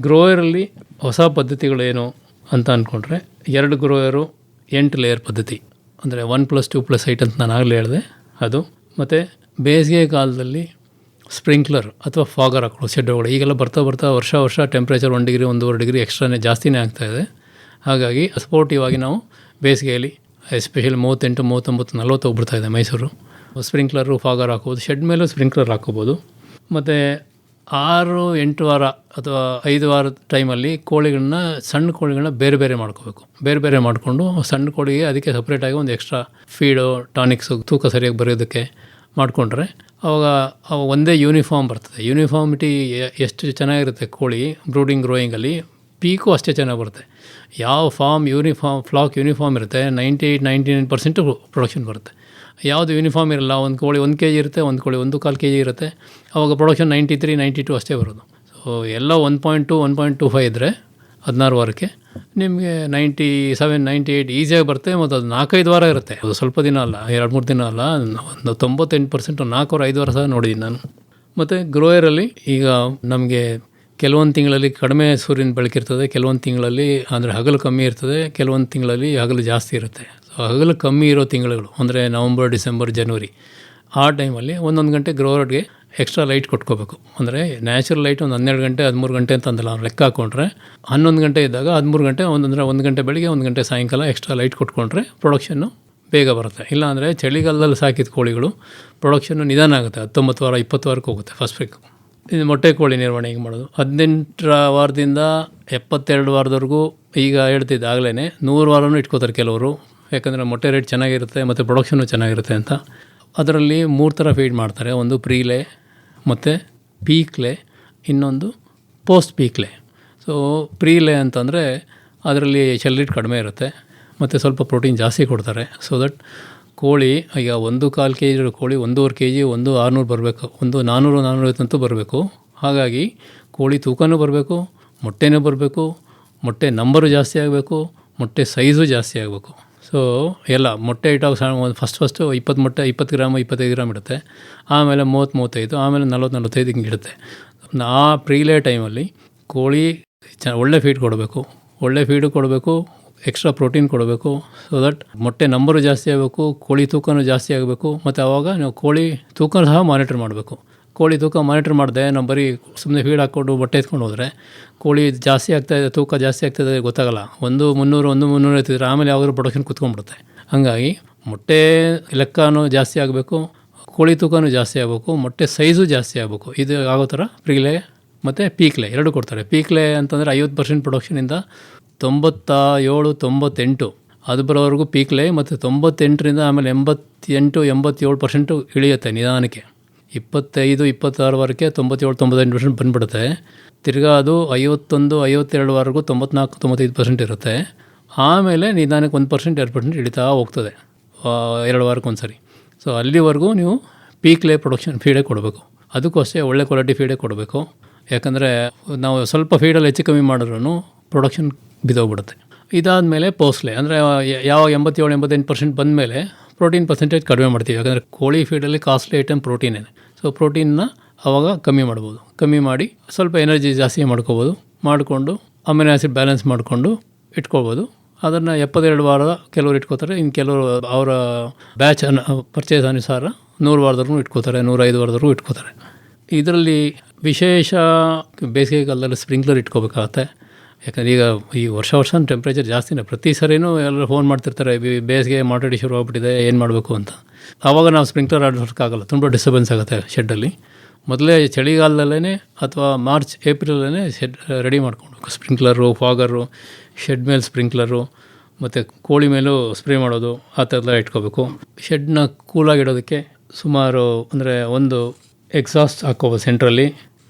ಗ್ರೋಯರಲ್ಲಿ ಹೊಸ ಪದ್ಧತಿಗಳೇನು ಅಂತ ಅಂದ್ಕೊಂಡ್ರೆ, 2 ಗ್ರೋಯರು 8 ಲೇಯರ್ ಪದ್ಧತಿ, ಅಂದರೆ 1+2+8 ಅಂತ ನಾನು ಆಗಲೇ ಹೇಳಿದೆ ಅದು. ಮತ್ತು ಬೇಸಿಗೆ ಕಾಲದಲ್ಲಿ ಸ್ಪ್ರಿಂಕ್ಲರ್ ಅಥವಾ ಫಾಗರ್ ಹಾಕೊಳ್ಳೋ ಶೆಡ್ಗಳು ಈಗೆಲ್ಲ ಬರ್ತಾ ವರ್ಷ ಟೆಂಪ್ರೇಚರ್ 1 ಡಿಗ್ರಿ 1.5 ಡಿಗ್ರಿ ಎಕ್ಸ್ಟ್ರಾನೇ ಜಾಸ್ತಿನೇ ಆಗ್ತಾಯಿದೆ. ಹಾಗಾಗಿ ಸ್ಪೋರ್ಟಿವ್ ಆಗಿ ನಾವು ಬೇಸಿಗೆಯಲ್ಲಿ ಎಸ್ಪೆಷಲಿ 38, 39, 40 ಹೋಗ್ಬಿಡ್ತಾಯಿದೆ ಮೈಸೂರು. ಸ್ಪ್ರಿಂಕ್ಲರು ಫಾಗರ್ ಹಾಕೋಬೋದು, ಶೆಡ್ ಮೇಲೂ ಸ್ಪ್ರಿಂಕ್ಲರ್ ಹಾಕೋಬೋದು. ಮತ್ತು 6-8 ವಾರ ಅಥವಾ 5 ವಾರದ ಟೈಮಲ್ಲಿ ಸಣ್ಣ ಕೋಳಿಗಳನ್ನ ಬೇರೆ ಮಾಡ್ಕೋಬೇಕು. ಬೇರೆ ಮಾಡಿಕೊಂಡು ಸಣ್ಣ ಕೋಳಿಗೆ ಅದಕ್ಕೆ ಸಪ್ರೇಟಾಗಿ ಒಂದು ಎಕ್ಸ್ಟ್ರಾ ಫೀಡು, ಟಾನಿಕ್ಸು, ತೂಕ ಸರಿಯಾಗಿ ಬರೆಯೋದಕ್ಕೆ ಮಾಡಿಕೊಂಡ್ರೆ ಅವಾಗ ಒಂದೇ ಯೂನಿಫಾರ್ಮ್ ಬರ್ತದೆ. ಯೂನಿಫಾರ್ಮಿಟಿ ಎಷ್ಟು ಚೆನ್ನಾಗಿರುತ್ತೆ ಕೋಳಿ ಬ್ರೂಡಿಂಗ್ ಗ್ರೋಯಿಂಗಲ್ಲಿ, ಪೀಕು ಅಷ್ಟೇ ಚೆನ್ನಾಗಿ ಬರುತ್ತೆ. ಯಾವ ಫ್ಲಾಕ್ ಯೂನಿಫಾರ್ಮ್ ಇರುತ್ತೆ 98-99% ಪ್ರೊಡಕ್ಷನ್ ಬರುತ್ತೆ. ಯಾವುದು ಯೂನಿಫಾರ್ಮ್ ಇರಲ್ಲ, ಒಂದು ಕೋಳಿ 1 kg ಇರುತ್ತೆ, ಒಂದು ಕೋಳಿ 1.25 kg ಇರುತ್ತೆ, ಆವಾಗ ಪ್ರೊಡಕ್ಷನ್ 93-92 ಅಷ್ಟೇ ಬರೋದು. ಸೊ ಎಲ್ಲ 1.2, 1.25 ಇದ್ದರೆ 16 ವಾರಕ್ಕೆ ನಿಮಗೆ 97-98 ಈಸಿಯಾಗಿ ಬರುತ್ತೆ. ಮತ್ತು ಅದು 4-5 ವಾರ ಇರುತ್ತೆ, ಅದು ಸ್ವಲ್ಪ ದಿನ ಅಲ್ಲ, 2-3 ದಿನ ಅಲ್ಲ, ಒಂದು 98% 4-5 ವಾರ ಸಹ ನೋಡಿದ್ದೀನಿ ನಾನು. ಮತ್ತು ಗ್ರೋಯರಲ್ಲಿ ಈಗ ನಮಗೆ ಕೆಲವೊಂದು ತಿಂಗಳಲ್ಲಿ ಕಡಿಮೆ ಸೂರ್ಯನ ಬೆಳಕಿರ್ತದೆ, ಕೆಲವೊಂದು ತಿಂಗಳಲ್ಲಿ ಅಂದರೆ ಹಗಲು ಕಮ್ಮಿ ಇರ್ತದೆ, ಕೆಲವೊಂದು ತಿಂಗಳಲ್ಲಿ ಹಗಲು ಜಾಸ್ತಿ ಇರುತ್ತೆ. ಸೊ ಹಗಲು ಕಮ್ಮಿ ಇರೋ ತಿಂಗಳುಗಳು ಅಂದರೆ ನವಂಬರ್, ಡಿಸೆಂಬರ್, ಜನವರಿ ಆ ಟೈಮಲ್ಲಿ 1 ಗಂಟೆ ಗ್ರೋವರ್ಗೆ ಎಕ್ಸ್ಟ್ರಾ ಲೈಟ್ ಕೊಟ್ಕೋಬೇಕು. ಅಂದರೆ ನ್ಯಾಚುರಲ್ ಲೈಟ್ ಒಂದು 12 ಗಂಟೆ 13 ಗಂಟೆ ಅಂತ ಅಂದಲ್ಲ, ಅವ್ರು ಲೆಕ್ಕ ಹಾಕ್ಕೊಂಡ್ರೆ 11 ಗಂಟೆ ಇದ್ದಾಗ 13 ಗಂಟೆ ಅಂದರೆ 1 ಗಂಟೆ ಬೆಳಿಗ್ಗೆ 1 ಗಂಟೆ ಸಾಯಂಕಾಲ ಎಕ್ಸ್ಟ್ರಾ ಲೈಟ್ ಕೊಟ್ಕೊಂಡ್ರೆ ಪ್ರೊಡಕ್ಷನ್ನು ಬೇಗ ಬರುತ್ತೆ. ಇಲ್ಲಾಂದರೆ ಚಳಿಗಾಲದಲ್ಲಿ ಸಾಕಿದ ಕೋಳಿಗಳು ಪ್ರೊಡಕ್ಷನ್ನು ನಿಧಾನ ಆಗುತ್ತೆ, 19 ವಾರ 20 ವಾರಕ್ಕೆ ಹೋಗುತ್ತೆ ಫಸ್ಟ್ ವೀಕ್. ಇದು ಮೊಟ್ಟೆ ಕೋಳಿ ನಿರ್ವಹಣೆ ಹೇಗೆ ಮಾಡೋದು, 18 ವಾರದಿಂದ 72 ವಾರದವರೆಗೂ ಈಗ ಹೇಳ್ತಿದ್ದ ಆಗಲೇ 100 ವಾರನೂ ಇಟ್ಕೋತಾರೆ ಕೆಲವರು, ಯಾಕಂದರೆ ಮೊಟ್ಟೆ ರೇಟ್ ಚೆನ್ನಾಗಿರುತ್ತೆ ಮತ್ತು ಪ್ರೊಡಕ್ಷನ್ನು ಚೆನ್ನಾಗಿರುತ್ತೆ ಅಂತ. ಅದರಲ್ಲಿ 3 ಥರ ಫೀಡ್ ಮಾಡ್ತಾರೆ, ಒಂದು ಪ್ರೀಲೇ ಮತ್ತು ಪೀಕ್ಲೆ, ಇನ್ನೊಂದು ಪೋಸ್ಟ್ ಪೀಕ್ಲೆ. ಸೊ ಪ್ರೀಲೇ ಅಂತಂದರೆ ಅದರಲ್ಲಿ ಶೆಲ್ ಕಡಿಮೆ ಇರುತ್ತೆ ಮತ್ತು ಸ್ವಲ್ಪ ಪ್ರೋಟೀನ್ ಜಾಸ್ತಿ ಕೊಡ್ತಾರೆ. ಸೊ ದಟ್ ಕೋಳಿ ಈಗ 1.25 kg ಇರೋ ಕೋಳಿ 1.5 kg 600 ಬರಬೇಕು, 400-450 ಬರಬೇಕು. ಹಾಗಾಗಿ ಕೋಳಿ ತೂಕನೂ ಬರಬೇಕು, ಮೊಟ್ಟೆನೂ ಬರಬೇಕು, ಮೊಟ್ಟೆ ನಂಬರು ಜಾಸ್ತಿ ಆಗಬೇಕು, ಮೊಟ್ಟೆ ಸೈಜು ಜಾಸ್ತಿ ಆಗಬೇಕು. ಸೊ ಎಲ್ಲ ಮೊಟ್ಟೆ ಇಟ್ಟಾಗ ಫಸ್ಟ್ 20 ಮೊಟ್ಟೆ 20 ಗ್ರಾಮ್ 25 ಗ್ರಾಮ್ ಇಡುತ್ತೆ, ಆಮೇಲೆ 30-35, ಆಮೇಲೆ 40-45 ಹಿಂಗೆ ಇಡುತ್ತೆ. ಆ ಪ್ರೀಲೇ ಟೈಮಲ್ಲಿ ಕೋಳಿ ಒಳ್ಳೆ ಫೀಡ್ ಕೊಡಬೇಕು, ಎಕ್ಸ್ಟ್ರಾ ಪ್ರೋಟೀನ್ ಕೊಡಬೇಕು. ಸೊ ದಟ್ ಮೊಟ್ಟೆ ನಂಬರು ಜಾಸ್ತಿ ಆಗಬೇಕು, ಕೋಳಿ ತೂಕನೂ ಜಾಸ್ತಿ ಆಗಬೇಕು. ಮತ್ತು ಆವಾಗ ನಾವು ಕೋಳಿ ತೂಕ ಸಹ ಮಾನಿಟರ್ ಮಾಡಬೇಕು. ಕೋಳಿ ತೂಕ ಮಾನಿಟ್ರ್ ಮಾಡಿದೆ, ನಾವು ಬರೀ ಸುಮ್ಮನೆ ಫೀಡ್ ಹಾಕ್ಕೊಂಡು ಮೊಟ್ಟೆ ಎತ್ಕೊಂಡು ಹೋದರೆ ಕೋಳಿ ಜಾಸ್ತಿ ಆಗ್ತಾಯಿದೆ, ತೂಕ ಜಾಸ್ತಿ ಆಗ್ತಾಯಿದೆ ಗೊತ್ತಾಗಲ್ಲ. 100-300 ಎತ್ತಿದ್ರೆ ಆಮೇಲೆ ಯಾವಾಗಲೂ ಪ್ರೊಡಕ್ಷನ್ ಕುತ್ಕೊಂಡ್ಬಿಡುತ್ತೆ. ಹಾಗಾಗಿ ಮೊಟ್ಟೆ ಲೆಕ್ಕನೂ ಜಾಸ್ತಿ ಆಗಬೇಕು, ಕೋಳಿ ತೂಕನೂ ಜಾಸ್ತಿ ಆಗಬೇಕು, ಮೊಟ್ಟೆ ಸೈಜು ಜಾಸ್ತಿ ಆಗಬೇಕು. ಇದು ಆಗೋ ಥರ ಪ್ರೀಲೇ ಮತ್ತು ಪೀಕ್ಲೆ ಎರಡು ಕೊಡ್ತಾರೆ. ಪೀಕ್ಲೆ ಅಂತಂದರೆ 50% ಪ್ರೊಡಕ್ಷನಿಂದ 97-98 ಅದು ಬರೋವರೆಗೂ ಪೀಕ್ಲೆ, ಮತ್ತು 98ರಿಂದ ಆಮೇಲೆ 88-87% ಇಳಿಯುತ್ತೆ ನಿಧಾನಕ್ಕೆ. 25-26 ವರೆಗೆ 97-98% ಬಂದ್ಬಿಡುತ್ತೆ. ತಿರ್ಗಾ ಅದು 51-52ವರೆಗೂ 94-95% ಇರುತ್ತೆ. ಆಮೇಲೆ ನಿಧಾನಕ್ಕೆ 1% 2% ಇಳಿತಾ ಹೋಗ್ತದೆ 2 ವಾರಕ್ಕೊಂದು ಸರಿ. ಸೊ ಅಲ್ಲಿವರೆಗೂ ನೀವು ಪೀಕ್ಲೆ ಪ್ರೊಡಕ್ಷನ್ ಫೀಡೇ ಕೊಡಬೇಕು. ಅದಕ್ಕೂ ಅಷ್ಟೇ ಒಳ್ಳೆ ಕ್ವಾಲಿಟಿ ಫೀಡೇ ಕೊಡಬೇಕು. ಯಾಕಂದರೆ ನಾವು ಸ್ವಲ್ಪ ಫೀಡಲ್ಲಿ ಹೆಚ್ಚು ಕಮ್ಮಿ ಮಾಡಿದ್ರೂ ಪ್ರೊಡಕ್ಷನ್ ಬಿದ್ದೋಗ್ಬಿಡುತ್ತೆ. ಇದಾದಮೇಲೆ ಪೋಸ್ಟ್ಲೆ ಅಂದರೆ ಯಾವಾಗ 87-88% ಬಂದಮೇಲೆ ಪ್ರೋಟೀನ್ ಪರ್ಸೆಂಟೇಜ್ ಕಡಿಮೆ ಮಾಡ್ತೀವಿ. ಯಾಕಂದರೆ ಕೋಳಿ ಫೀಡಲ್ಲಿ ಕಾಸ್ಟ್ಲಿ ಐಟಮ್ ಪ್ರೋಟೀನೇ. ಸೊ ಪ್ರೋಟೀನ್ನ ಆವಾಗ ಕಮ್ಮಿ ಮಾಡ್ಬೋದು. ಕಮ್ಮಿ ಮಾಡಿ ಸ್ವಲ್ಪ ಎನರ್ಜಿ ಜಾಸ್ತಿ ಮಾಡ್ಕೋಬೋದು. ಮಾಡಿಕೊಂಡು ಅಮಿನೋ ಆ್ಯಸಿಡ್ ಬ್ಯಾಲೆನ್ಸ್ ಮಾಡಿಕೊಂಡು ಇಟ್ಕೊಳ್ಬೋದು. ಅದನ್ನು 72 ವಾರ ಕೆಲವರು ಇಟ್ಕೋತಾರೆ, ಇನ್ನು ಕೆಲವರು ಅವರ ಬ್ಯಾಚ್ ಪರ್ಚೇಸ್ ಅನುಸಾರ 100 ವಾರದವರೆಗೂ ಇಟ್ಕೋತಾರೆ, 105 ವಾರದವರೆಗೂ ಇಟ್ಕೋತಾರೆ. ಇದರಲ್ಲಿ ವಿಶೇಷ ಬೇಸಿಗೆಗಾಲದಲ್ಲಿ ಸ್ಪ್ರಿಂಕ್ಲರ್ ಇಟ್ಕೋಬೇಕಾಗತ್ತೆ. ಯಾಕಂದರೆ ಈಗ ಈ ವರ್ಷ ಟೆಂಪ್ರೇಚರ್ ಜಾಸ್ತಿನೇ. ಪ್ರತಿ ಸರಿನೂ ಎಲ್ಲರೂ ಫೋನ್ ಮಾಡ್ತಿರ್ತಾರೆ, ಬೇಸಿಗೆ ಮಾಟಾಡಿ ಶುರು ಆಗ್ಬಿಟ್ಟಿದೆ, ಏನು ಮಾಡಬೇಕು ಅಂತ. ಆವಾಗ ನಾವು ಸ್ಪ್ರಿಂಕ್ಲರ್ ಆಡೋಕ್ಕಾಗಲ್ಲ, ತುಂಬ ಡಿಸ್ಟರ್ಬೆನ್ಸ್ ಆಗುತ್ತೆ ಶೆಡ್ಡಲ್ಲಿ. ಮೊದಲೇ ಚಳಿಗಾಲದಲ್ಲೇ ಅಥವಾ ಮಾರ್ಚ್ ಏಪ್ರಿಲಲ್ಲೇ ಶೆಡ್ ರೆಡಿ ಮಾಡ್ಕೊಂಡು ಸ್ಪ್ರಿಂಕ್ಲರು, ಫಾಗರು, ಶೆಡ್ ಮೇಲೆ ಸ್ಪ್ರಿಂಕ್ಲರು ಮತ್ತು ಕೋಳಿ ಮೇಲೂ ಸ್ಪ್ರೇ ಮಾಡೋದು ಆ ಥರ ಎಲ್ಲ ಇಟ್ಕೋಬೇಕು. ಶೆಡ್ನ ಕೂಲಾಗಿಡೋದಕ್ಕೆ ಸುಮಾರು ಅಂದರೆ ಒಂದು ಎಕ್ಸಾಸ್ಟ್ ಹಾಕ್ಕೋಬೋದು ಸೆಂಟ್ರಲ್ಲಿ,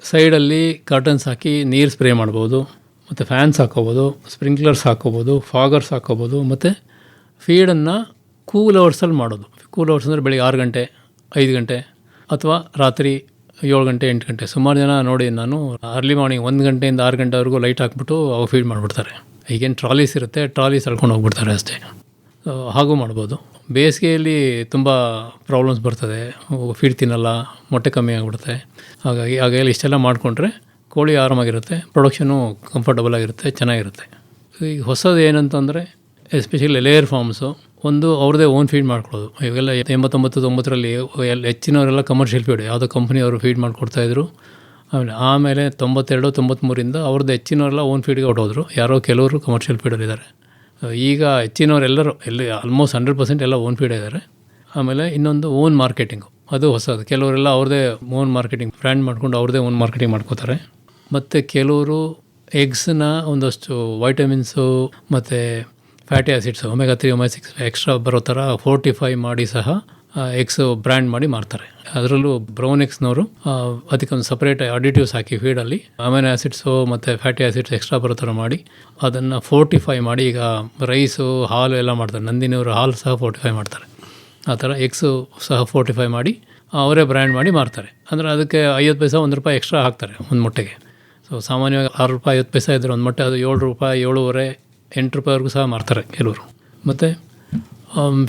ಸೈಡಲ್ಲಿ ಕರ್ಟನ್ಸ್ ಹಾಕಿ ನೀರು ಸ್ಪ್ರೇ ಮಾಡ್ಬೋದು, ಮತ್ತು ಫ್ಯಾನ್ಸ್ ಹಾಕ್ಕೋಬೋದು, ಸ್ಪ್ರಿಂಕ್ಲರ್ಸ್ ಹಾಕ್ಕೋಬೋದು, ಫಾಗರ್ಸ್ ಹಾಕ್ಕೋಬೋದು. ಮತ್ತು ಫೀಡನ್ನು ಕೂಲ್ ಅವರ್ಸಲ್ಲಿ ಮಾಡೋದು. ಕೂಲ್ ಅವರ್ಸ್ ಅಂದರೆ ಬೆಳಿಗ್ಗೆ 6 ಗಂಟೆ 5 ಗಂಟೆ ಅಥವಾ ರಾತ್ರಿ 7 ಗಂಟೆ 8 ಗಂಟೆ. ಸುಮಾರು ಜನ ನೋಡಿ, ನಾನು ಅರ್ಲಿ ಮಾರ್ನಿಂಗ್ 1 ಗಂಟೆಯಿಂದ 6 ಗಂಟೆವರೆಗೂ ಲೈಟ್ ಹಾಕ್ಬಿಟ್ಟು ಅವು ಫೀಡ್ ಮಾಡಿಬಿಡ್ತಾರೆ. ಈಗೇನು ಟ್ರಾಲೀಸ್ ಇರುತ್ತೆ, ಟ್ರಾಲೀಸ್ ಎಳ್ಕೊಂಡು ಹೋಗ್ಬಿಡ್ತಾರೆ ಅಷ್ಟೇ. ಹಾಗೂ ಮಾಡ್ಬೋದು. ಬೇಸಿಗೆಯಲ್ಲಿ ತುಂಬ ಪ್ರಾಬ್ಲಮ್ಸ್ ಬರ್ತದೆ, ಫೀಡ್ ತಿನ್ನಲ್ಲ, ಮೊಟ್ಟೆ ಕಮ್ಮಿ ಆಗಿಬಿಡುತ್ತೆ. ಹಾಗಾಗಿ ಇಷ್ಟೆಲ್ಲ ಮಾಡಿಕೊಂಡ್ರೆ ಕೋಳಿ ಆರಾಮಾಗಿರುತ್ತೆ, ಪ್ರೊಡಕ್ಷನು ಕಂಫರ್ಟಬಲ್ ಆಗಿರುತ್ತೆ, ಚೆನ್ನಾಗಿರುತ್ತೆ. ಈಗ ಹೊಸದು ಏನಂತಂದರೆ ಎಸ್ಪೆಷಲಿ ಲೇಯರ್ ಫಾರ್ಮ್ಸು ಒಂದು ಅವ್ರದ್ದೇ ಓನ್ ಫೀಡ್ ಮಾಡ್ಕೊಳ್ಳೋದು. ಇವೆಲ್ಲ 89-90ರಲ್ಲಿ ಹೆಚ್ಚಿನವರೆಲ್ಲ ಕಮರ್ಷಿಯಲ್ ಫೀಡ್ ಯಾವುದೋ ಕಂಪ್ನಿಯವರು ಫೀಡ್ ಮಾಡಿಕೊಡ್ತಾಯಿದ್ರು. ಆಮೇಲೆ 92-93ರಿಂದ ಅವ್ರದ್ದು ಹೆಚ್ಚಿನವರೆಲ್ಲ ಓನ್ ಫೀಡ್ಗೆ ಹೊಟ್ಟೋದ್ರು. ಯಾರೋ ಕೆಲವರು ಕಮರ್ಷಿಯಲ್ ಫೀಡಲ್ಲಿದ್ದಾರೆ. ಈಗ ಹೆಚ್ಚಿನವರೆಲ್ಲರೂ ಆಲ್ಮೋಸ್ಟ್ 100% ಎಲ್ಲ ಓನ್ ಫೀಡ್ ಇದ್ದಾರೆ. ಆಮೇಲೆ ಇನ್ನೊಂದು ಓನ್ ಮಾರ್ಕೆಟಿಂಗು, ಅದು ಹೊಸದು. ಕೆಲವರೆಲ್ಲ ಅವ್ರದ್ದೇ ಓನ್ ಮಾರ್ಕೆಟಿಂಗ್ ಬ್ರ್ಯಾಂಡ್ ಮಾಡ್ಕೊಂಡು ಅವ್ರದ್ದೇ ಓನ್ ಮಾರ್ಕೆಟಿಂಗ್ ಮಾಡ್ಕೋತಾರೆ. ಮತ್ತು ಕೆಲವರು ಎಗ್ಸ್ನ ಒಂದಷ್ಟು ವೈಟಮಿನ್ಸು ಮತ್ತು fatty acids omega 3 omega 6 extra ಬರೋ ಥರ ಫೋರ್ಟಿಫೈ ಮಾಡಿ ಸಹ ಎಗ್ಸ್ ಬ್ರ್ಯಾಂಡ್ ಮಾಡಿ ಮಾರ್ತಾರೆ. ಅದರಲ್ಲೂ ಬ್ರೌನ್ ಎಗ್ಸ್ನವರು ಅದಕ್ಕೊಂದು ಸಪ್ರೇಟ್ ಅಡಿಟಿವ್ಸ್ ಹಾಕಿ ಫೀಡಲ್ಲಿ ಅಮಿನೋ ಆ್ಯಸಿಡ್ಸು ಮತ್ತು ಫ್ಯಾಟಿ ಆ್ಯಸಿಡ್ಸ್ ಎಕ್ಸ್ಟ್ರಾ ಬರೋ ಥರ ಮಾಡಿ ಅದನ್ನು ಫೋರ್ಟಿಫೈ ಮಾಡಿ, ಈಗ ರೈಸು ಹಾಲು ಎಲ್ಲ ಮಾಡ್ತಾರೆ. ನಂದಿನಿಯವರು ಹಾಲು ಸಹ ಫೋರ್ಟಿಫೈ ಮಾಡ್ತಾರೆ. ಆ ಥರ ಎಗ್ಸು ಸಹ ಫೋರ್ಟಿಫೈ ಮಾಡಿ ಅವರೇ ಬ್ರ್ಯಾಂಡ್ ಮಾಡಿ ಮಾರ್ತಾರೆ. ಅಂದರೆ ಅದಕ್ಕೆ 50 ಪೈಸೆ ₹1 ಎಕ್ಸ್ಟ್ರಾ ಹಾಕ್ತಾರೆ ಒಂದು ಮೊಟ್ಟೆಗೆ. ಸೊ ಸಾಮಾನ್ಯವಾಗಿ ₹6 ಇದ್ದರೆ ಒಂದು ಮೊಟ್ಟೆ ಅದು ₹7, ₹7.5, ₹8ವರೆಗೂ ಸಹ ಮಾರ್ತಾರೆ ಕೆಲವರು. ಮತ್ತು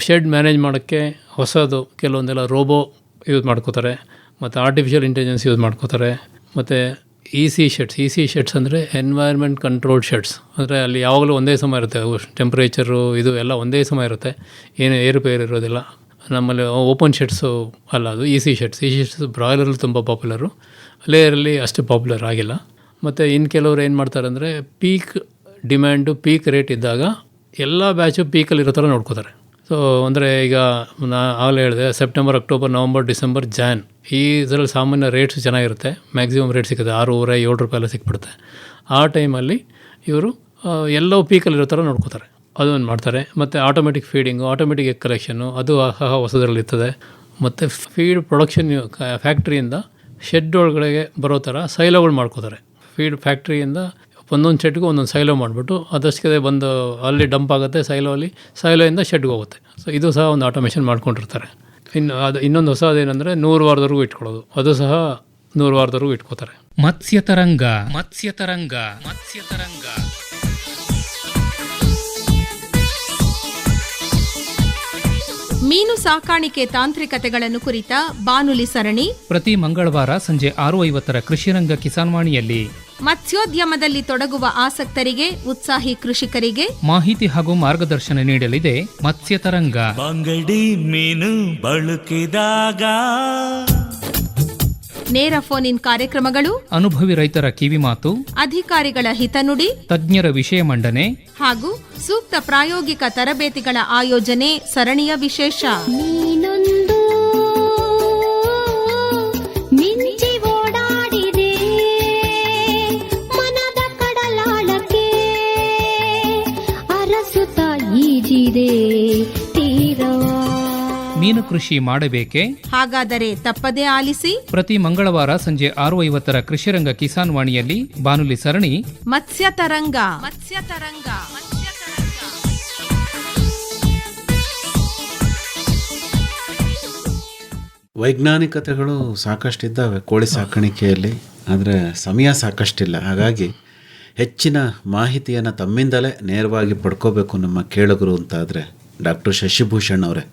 ಶೆಡ್ ಮ್ಯಾನೇಜ್ ಮಾಡೋಕ್ಕೆ ಹೊಸದು ಕೆಲವೊಂದೆಲ್ಲ ರೋಬೋ ಯೂಸ್ ಮಾಡ್ಕೋತಾರೆ, ಮತ್ತು ಆರ್ಟಿಫಿಷಿಯಲ್ ಇಂಟೆಲಿಜೆನ್ಸ್ ಯೂಸ್ ಮಾಡ್ಕೋತಾರೆ. ಮತ್ತು ಇ ಸಿ ಶೆಡ್ಸ್ ಅಂದರೆ ಎನ್ವೈರ್ಮೆಂಟ್ ಕಂಟ್ರೋಲ್ಡ್ ಶೆಡ್ಸ್. ಅಂದರೆ ಅಲ್ಲಿ ಯಾವಾಗಲೂ ಒಂದೇ ಸಮಯ ಇರುತ್ತೆ, ಟೆಂಪ್ರೇಚರು ಇದು ಎಲ್ಲ ಒಂದೇ ಸಮಯ ಇರುತ್ತೆ, ಏನು ಏರುಪೇರು ಇರೋದಿಲ್ಲ. ನಮ್ಮಲ್ಲಿ ಓಪನ್ ಶೆಡ್ಸು ಅಲ್ಲ, ಅದು ಇ ಸಿ ಶೆಡ್ಸ್ ಬ್ರಾಯ್ಲರಲ್ಲಿ ತುಂಬ ಪಾಪ್ಯುಲರು, ಲೇಯರಲ್ಲಿ ಅಷ್ಟು ಪಾಪ್ಯುಲರ್ ಆಗಿಲ್ಲ. ಮತ್ತು ಇನ್ನು ಕೆಲವರು ಏನು ಮಾಡ್ತಾರೆ ಅಂದರೆ ಪೀಕ್ ಡಿಮ್ಯಾಂಡು ಪೀಕ್ ರೇಟ್ ಇದ್ದಾಗ ಎಲ್ಲ ಬ್ಯಾಚು ಪೀಕಲ್ಲಿರೋ ಥರ ನೋಡ್ಕೋತಾರೆ. ಸೊ ಅಂದರೆ ಈಗ ಆಗಲೇ ಹೇಳಿದೆ, September, October, November, December, Jan ಈ ಇದರಲ್ಲಿ ಸಾಮಾನ್ಯ ರೇಟ್ಸ್ ಚೆನ್ನಾಗಿರುತ್ತೆ. ಮ್ಯಾಕ್ಸಿಮಮ್ ರೇಟ್ ಸಿಗುತ್ತೆ, ₹6, ₹7 ಎಲ್ಲ ಸಿಕ್ಬಿಡುತ್ತೆ. ಆ ಟೈಮಲ್ಲಿ ಇವರು ಎಲ್ಲವೂ ಪೀಕಲ್ಲಿರೋ ಥರ ನೋಡ್ಕೋತಾರೆ, ಅದನ್ನು ಮಾಡ್ತಾರೆ. ಮತ್ತು automatic feeding, automatic egg collection ಅದು ಸಹ ಹೊಸದರಲ್ಲಿರ್ತದೆ. ಮತ್ತು ಫೀಡ್ ಪ್ರೊಡಕ್ಷನ್ ಫ್ಯಾಕ್ಟ್ರಿಯಿಂದ ಶೆಡ್ ಒಳಗಡೆಗೆ ಬರೋ ಥರ ಸೈಲೋಗಳು ಮಾಡ್ಕೋತಾರೆ. ಫೀಡ್ ಫ್ಯಾಕ್ಟ್ರಿಯಿಂದ ಒಂದೊಂದು ಶೆಡ್ಗೂ ಒಂದೊಂದು ಸೈಲೋ ಮಾಡಿಬಿಟ್ಟು ಅದಷ್ಟೇ ಬಂದು ಅಲ್ಲಿ ಡಂಪ್ ಆಗುತ್ತೆ, ಸೈಲೋಯಿಂದ ಶೆಡ್ಗೆ ಹೋಗುತ್ತೆ. ಸೊ ಇದು ಸಹ ಒಂದು ಆಟೋಮೇಷನ್ ಮಾಡ್ಕೊಂಡಿರ್ತಾರೆ. ಇನ್ನೊಂದು ಹೊಸದೇನೆಂದರೆ 100 ವಾರದವರೆಗೂ ಇಟ್ಕೊಳ್ಳೋದು, ಅದು ಸಹ 100 ವಾರದವರೆಗೂ ಇಟ್ಕೋತಾರೆ. ಮತ್ಸ್ಯತರಂಗ. ಮೀನು ಸಾಕಾಣಿಕೆ ತಾಂತ್ರಿಕತೆಗಳನ್ನು ಕುರಿತ ಬಾನುಲಿ ಸರಣಿ ಪ್ರತಿ ಮಂಗಳವಾರ ಸಂಜೆ 6:50 ಕೃಷಿರಂಗ ಕಿಸಾನ್ವಾಣಿಯಲ್ಲಿ ಮತ್ಸ್ಯೋದ್ಯಮದಲ್ಲಿ ತೊಡಗುವ ಆಸಕ್ತರಿಗೆ, ಉತ್ಸಾಹಿ ಕೃಷಿಕರಿಗೆ ಮಾಹಿತಿ ಹಾಗೂ ಮಾರ್ಗದರ್ಶನ ನೀಡಲಿದೆ ಮತ್ಸ್ಯತರಂಗ. ಬಂಗಡಿ ಮೀನು ಬಳಕಿದಾಗ ನೇರ ಫೋನ್ ಇನ್ ಕಾರ್ಯಕ್ರಮಗಳು, ಅನುಭವಿ ರೈತರ ಕಿವಿಮಾತು, ಅಧಿಕಾರಿಗಳ ಹಿತನುಡಿ ತಜ್ಞರ ವಿಷಯ ಮಂಡನೆ ಹಾಗೂ ಸೂಕ್ತ ಪ್ರಾಯೋಗಿಕ ತರಬೇತಿಗಳ ಆಯೋಜನೆ ಸರಣಿಯ ವಿಶೇಷ. ನೀನೊಂದು ಮಿಂಚಿ ಓಡಾಡಿದೆ ಮನದ ಕಡಲಾಳಕ್ಕೆ, ಅರಸುತ್ತ ಈಜಿದೆ ತೀರವಾ. ಮೀನು ಕೃಷಿ ಮಾಡಬೇಕೆ? ಹಾಗಾದರೆ ತಪ್ಪದೇ ಆಲಿಸಿ ಪ್ರತಿ ಮಂಗಳವಾರ ಸಂಜೆ 6:50 ಕೃಷಿರಂಗ ಕಿಸಾನ್ ವಾಣಿಯಲ್ಲಿ ಬಾನುಲಿ ಸರಣಿ ಮತ್ಸ್ಯ ತರಂಗ. ವೈಜ್ಞಾನಿಕತೆಗಳು ಸಾಕಷ್ಟಿದ್ದಾವೆ ಕೋಳಿ ಸಾಕಾಣಿಕೆಯಲ್ಲಿ, ಆದರೆ ಸಮಯ ಸಾಕಷ್ಟಿಲ್ಲ. ಹಾಗಾಗಿ ಹೆಚ್ಚಿನ ಮಾಹಿತಿಯನ್ನು ತಮ್ಮಿಂದಲೇ ನೇರವಾಗಿ ಪಡ್ಕೋಬೇಕು ನಮ್ಮ ಕೇಳುಗರು ಅಂತಾದರೆ ಡಾಕ್ಟರ್ ಶಶಿಭೂಷಣ್ ಅವರೇ,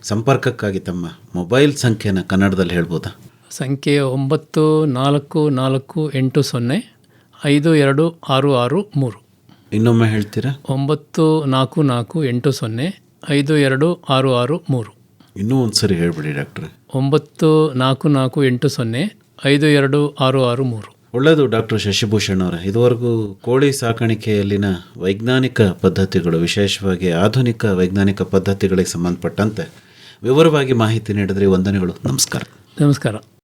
ಸಂಪರ್ಕಕ್ಕಾಗಿ ತಮ್ಮ ಮೊಬೈಲ್ ಸಂಖ್ಯೆನ ಕನ್ನಡದಲ್ಲಿ ಹೇಳ್ಬೋದಾ? ಸಂಖ್ಯೆ 9448052663. ಇನ್ನೊಮ್ಮೆ ಹೇಳ್ತೀರಾ? 9448052663. ಇನ್ನೂ ಒಂದು ಸರಿ ಹೇಳ್ಬಿಡಿ ಡಾಕ್ಟ್ರೆ. 9448052663. ಒಳ್ಳೆಯದು ಡಾಕ್ಟರ್ ಶಶಿಭೂಷಣ್ ಅವರೇ, ಇದುವರೆಗೂ ಕೋಳಿ ಸಾಕಾಣಿಕೆಯಲ್ಲಿನ ವೈಜ್ಞಾನಿಕ ಪದ್ಧತಿಗಳು, ವಿಶೇಷವಾಗಿ ಆಧುನಿಕ ವೈಜ್ಞಾನಿಕ ಪದ್ಧತಿಗಳಿಗೆ ಸಂಬಂಧಪಟ್ಟಂತೆ ವಿವರವಾಗಿ ಮಾಹಿತಿ ನೀಡಿದ್ರಿ. ವಂದನೆಗಳು. ನಮಸ್ಕಾರ. ನಮಸ್ಕಾರ.